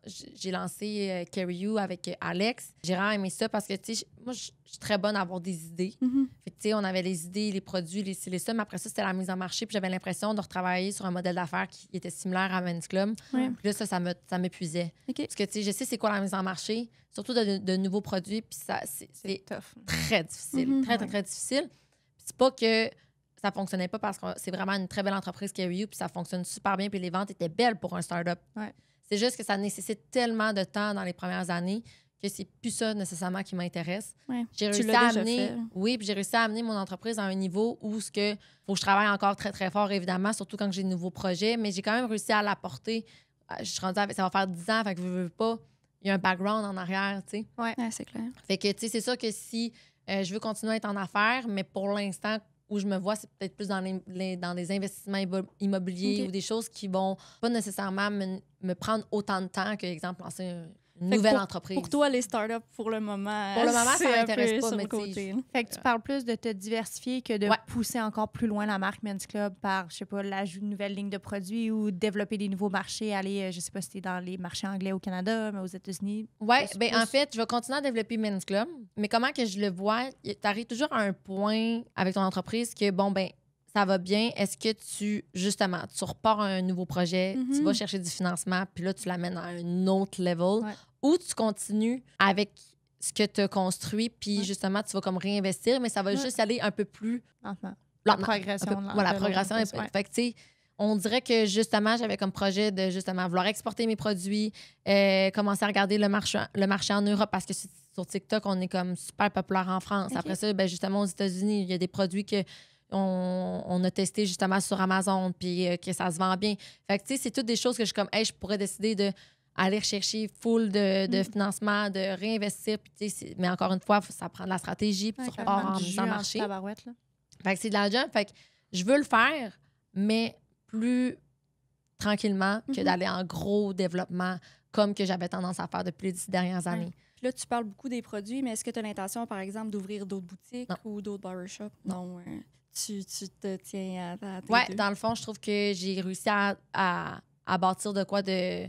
j'ai lancé Carry You avec Alex, j'ai vraiment aimé ça parce que, tu sais, moi, je suis très bonne à avoir des idées. Fait que, tu sais, on avait les idées, les produits, les ça, mais après ça, c'était la mise en marché. Puis j'avais l'impression de retravailler sur un modèle d'affaires qui était similaire à Men's Club. Puis là, ça m'épuisait. Parce que, tu sais, je sais c'est quoi la mise en marché, surtout de nouveaux produits. Puis ça, c'est très difficile. Très difficile. Puis c'est pas que ça fonctionnait pas parce que c'est vraiment une très belle entreprise Carry You, puis ça fonctionne super bien, puis les ventes étaient belles pour un start-up. C'est juste que ça nécessite tellement de temps dans les premières années que c'est plus ça nécessairement qui m'intéresse. J'ai réussi à amener, puis j'ai réussi à amener mon entreprise à un niveau où faut que je travaille encore très, très fort, évidemment, surtout quand j'ai de nouveaux projets, mais j'ai quand même réussi à l'apporter. Je suis rendue ça va faire 10 ans, fait que je veux pas. Il y a un background en arrière, tu sais. Ouais, c'est clair. Fait que, tu sais, c'est sûr que si je veux continuer à être en affaires, mais pour l'instant, où je me vois, c'est peut-être plus dans des investissements immobiliers ou des choses qui vont pas nécessairement me prendre autant de temps que, exemple, lancer une nouvelle entreprise. Pour toi, les startups, pour le moment, ça m'intéresse pas. Mais fait que tu parles plus de te diversifier que de pousser encore plus loin la marque Men's Club par, je sais pas, l'ajout de nouvelles lignes de produits ou développer des nouveaux marchés, aller, je sais pas si t'es dans les marchés anglais au Canada, mais aux États-Unis. Oui, bien, en fait, je vais continuer à développer Men's Club, mais comment que je le vois, tu arrives toujours à un point avec ton entreprise que, bon, ben ça va bien. Est-ce que tu repars un nouveau projet, tu vas chercher du financement, puis là, tu l'amènes à un autre level, ou tu continues avec ce que tu as construit, puis justement, tu vas comme réinvestir, mais ça va juste aller un peu plus... La progression. La progression. Fait que, tu sais, on dirait que, justement, j'avais comme projet de, justement, vouloir exporter mes produits, commencer à regarder le marché en Europe, parce que sur TikTok, on est comme super populaire en France. Après ça, ben, justement, aux États-Unis, il y a des produits que on a testé justement sur Amazon, puis que ça se vend bien. Fait que, tu sais, c'est toutes des choses que je suis comme, je pourrais décider d'aller rechercher full de financement, de réinvestir. Puis, mais encore une fois, ça prend de la stratégie, puis tu repars en mise en marché. Fait que c'est de la job. Fait que je veux le faire, mais plus tranquillement que d'aller en gros développement comme que j'avais tendance à faire depuis les 10 dernières années. Puis là, tu parles beaucoup des produits, mais est-ce que tu as l'intention, par exemple, d'ouvrir d'autres boutiques ou d'autres barbershops? Non. Tu te tiens à tes deux. Dans le fond, je trouve que j'ai réussi à bâtir de quoi de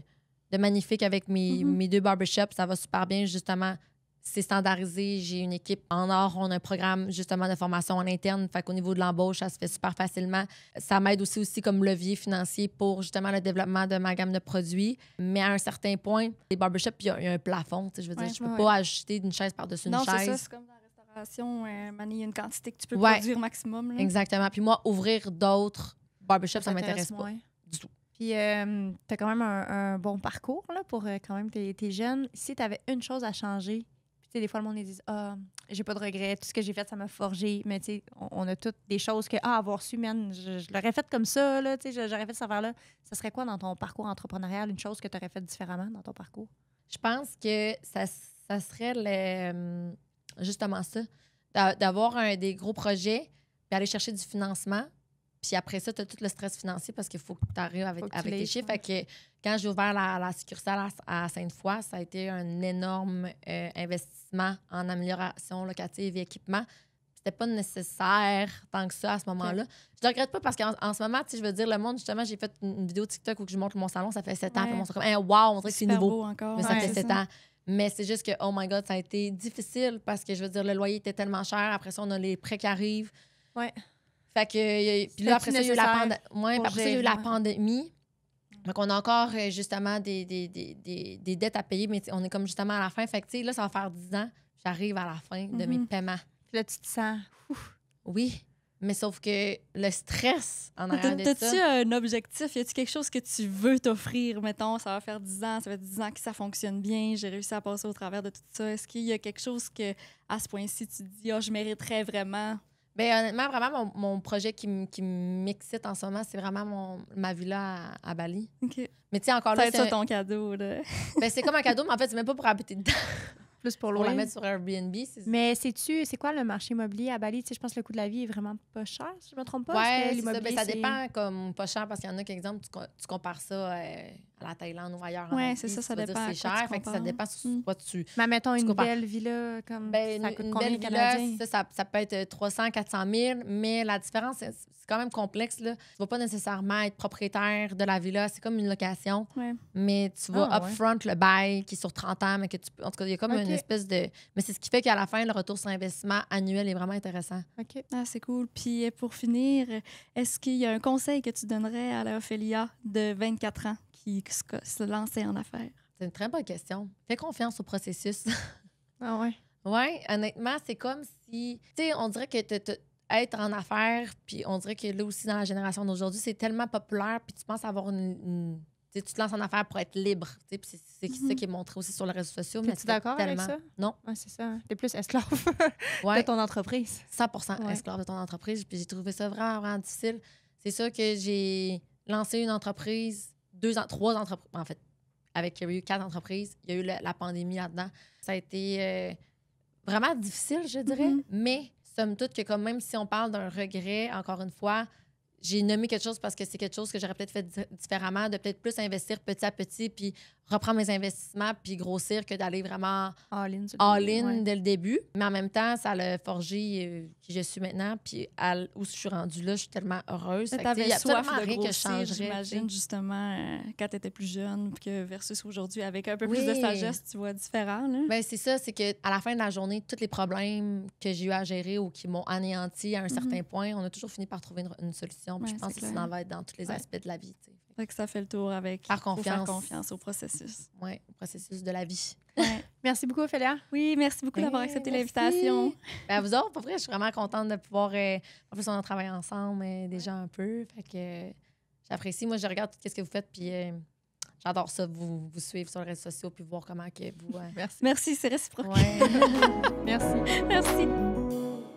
magnifique avec mes deux barbershops. Ça va super bien, justement. C'est standardisé. J'ai une équipe en or. On a un programme, justement, de formation en interne. Fait qu'au niveau de l'embauche, ça se fait super facilement. Ça m'aide aussi comme levier financier pour, justement, le développement de ma gamme de produits. Mais à un certain point, les barbershops, il y a un plafond. Je veux dire, je peux pas ajuster d'une chaise par-dessus une chaise. Non, c'est ça. C'est comme dans la restauration. Il y a une quantité que tu peux produire maximum. Là. Exactement. Puis moi, ouvrir d'autres barbershops, ça m'intéresse pas du tout. Puis, tu as quand même un bon parcours là, pour quand même tes jeunes. Si tu avais une chose à changer, puis des fois, le monde dit j'ai pas de regrets, tout ce que j'ai fait, ça m'a forgé. Mais tu sais, on a toutes des choses que, avoir su, man, je l'aurais fait comme ça, là, tu sais, j'aurais fait cette affaire-là. Ça serait quoi dans ton parcours entrepreneurial, une chose que tu aurais fait différemment dans ton parcours? Je pense que ça serait justement ça, d'avoir des gros projets, puis aller chercher du financement. Puis après ça, tu as tout le stress financier parce qu'il faut que tu arrives avec tes chiffres. Fait que quand j'ai ouvert la succursale à Sainte-Foy, ça a été un énorme investissement en amélioration locative et équipement. C'était pas nécessaire tant que ça à ce moment-là. Je ne regrette pas parce qu'en ce moment, je veux dire, le monde, justement, j'ai fait une vidéo TikTok où je montre mon salon, ça fait 7 ans. Puis on se dit, wow, on dirait que c'est nouveau. Encore. Mais ça fait 7 ans. Mais c'est juste que, oh my God, ça a été difficile parce que, je veux dire, le loyer était tellement cher. Après ça, on a les prêts qui arrivent. Ouais. Fait que, puis là, après ça, il y a eu la pandémie. Donc, on a encore, justement, des dettes à payer, mais on est comme justement à la fin. Fait que, tu sais, là, ça va faire 10 ans. J'arrive à la fin de mes paiements. Puis là, tu te sens... Oui. Mais sauf que le stress en arrière de ça... T'as-tu un objectif? Y a-tu quelque chose que tu veux t'offrir? Mettons, ça va faire 10 ans, ça fait 10 ans que ça fonctionne bien, j'ai réussi à passer au travers de tout ça. Est-ce qu'il y a quelque chose que, à ce point-ci, tu te dis, je mériterais vraiment? Bien, honnêtement, vraiment, mon projet qui m'excite en ce moment, c'est vraiment ma villa à Bali. OK. Mais tu sais, encore Ça va là, être ça ton cadeau, là. Ben, c'est comme un cadeau, mais en fait, c'est même pas pour habiter dedans. Plus pour Pour la louer. mettre sur Airbnb. Mais c'est quoi le marché immobilier à Bali? Tu sais, je pense que le coût de la vie est vraiment pas cher, si je me trompe pas. Ouais, c'est ça. Ben, ça dépend comme pas cher parce qu'il y en a qui, exemple, tu compares ça à la Thaïlande ou ailleurs. Ouais, c'est ça, ça tu vas dire dépend. c'est cher. Fait que ça dépend sur quoi tu. Mais mettons une compares. belle villa, comme Ben, ça coûte une combien belle villa, canadien? ça peut être 300 400 000, mais la différence, c'est quand même complexe. Là. Tu vas pas nécessairement être propriétaire de la villa. C'est comme une location, Ouais. mais tu vas upfront le bail qui est sur 30 ans, mais que tu peux. En tout cas, il y a comme une espèce de. Mais c'est ce qui fait qu'à la fin, le retour sur investissement annuel est vraiment intéressant. OK. Ah, c'est cool. Puis pour finir, est-ce qu'il y a un conseil que tu donnerais à la Ophélia de 24 ans qui se lançait en affaires? C'est une très bonne question. Fais confiance au processus. Ah ouais. Oui, honnêtement, c'est comme si. Tu sais, on dirait que être en affaires, puis on dirait que là aussi, dans la génération d'aujourd'hui, c'est tellement populaire, puis tu penses avoir une tu te lances en affaires pour être libre. C'est ça qui est montré aussi sur les réseaux sociaux. Es-tu d'accord avec ça? Non. Ouais, c'est ça. T'es plus esclave de ton entreprise. 100% esclave de ton entreprise. Puis j'ai trouvé ça vraiment, vraiment difficile. C'est sûr que j'ai lancé une entreprise, 3 entreprises, en fait. Il y a eu 4 entreprises. Il y a eu la pandémie là-dedans. Ça a été vraiment difficile, je dirais. Mais, somme toute, que comme même si on parle d'un regret, encore une fois, j'ai nommé quelque chose parce que c'est quelque chose que j'aurais peut-être fait différemment, de peut-être plus investir petit à petit, puis reprendre mes investissements, puis grossir que d'aller vraiment all-in dès le début. Mais en même temps, ça l'a forgé qui je suis maintenant, puis où je suis rendue là, je suis tellement heureuse. Tu avais soif de rien que je grossir, changerais. j'imagine, justement, quand tu étais plus jeune, que versus aujourd'hui, avec un peu plus de sagesse, tu vois différent. Bien, c'est ça, c'est qu'à la fin de la journée, tous les problèmes que j'ai eu à gérer ou qui m'ont anéanti à un certain point, on a toujours fini par trouver une solution. Puis je pense que ça va être dans tous les aspects de la vie. Fait que ça fait le tour avec faire confiance au processus. Oui, au processus de la vie. Ouais. Merci beaucoup, Ophélia. Oui, merci beaucoup d'avoir accepté l'invitation. Ben, vous autres, pour vrai, je suis vraiment contente de pouvoir... en plus, on a travaillé ensemble déjà un peu. Fait que j'apprécie. Moi, je regarde tout ce que vous faites, puis j'adore ça, vous suivre sur les réseaux sociaux, puis voir comment que vous... Merci, c'est réciproque. Ouais. Merci. Merci.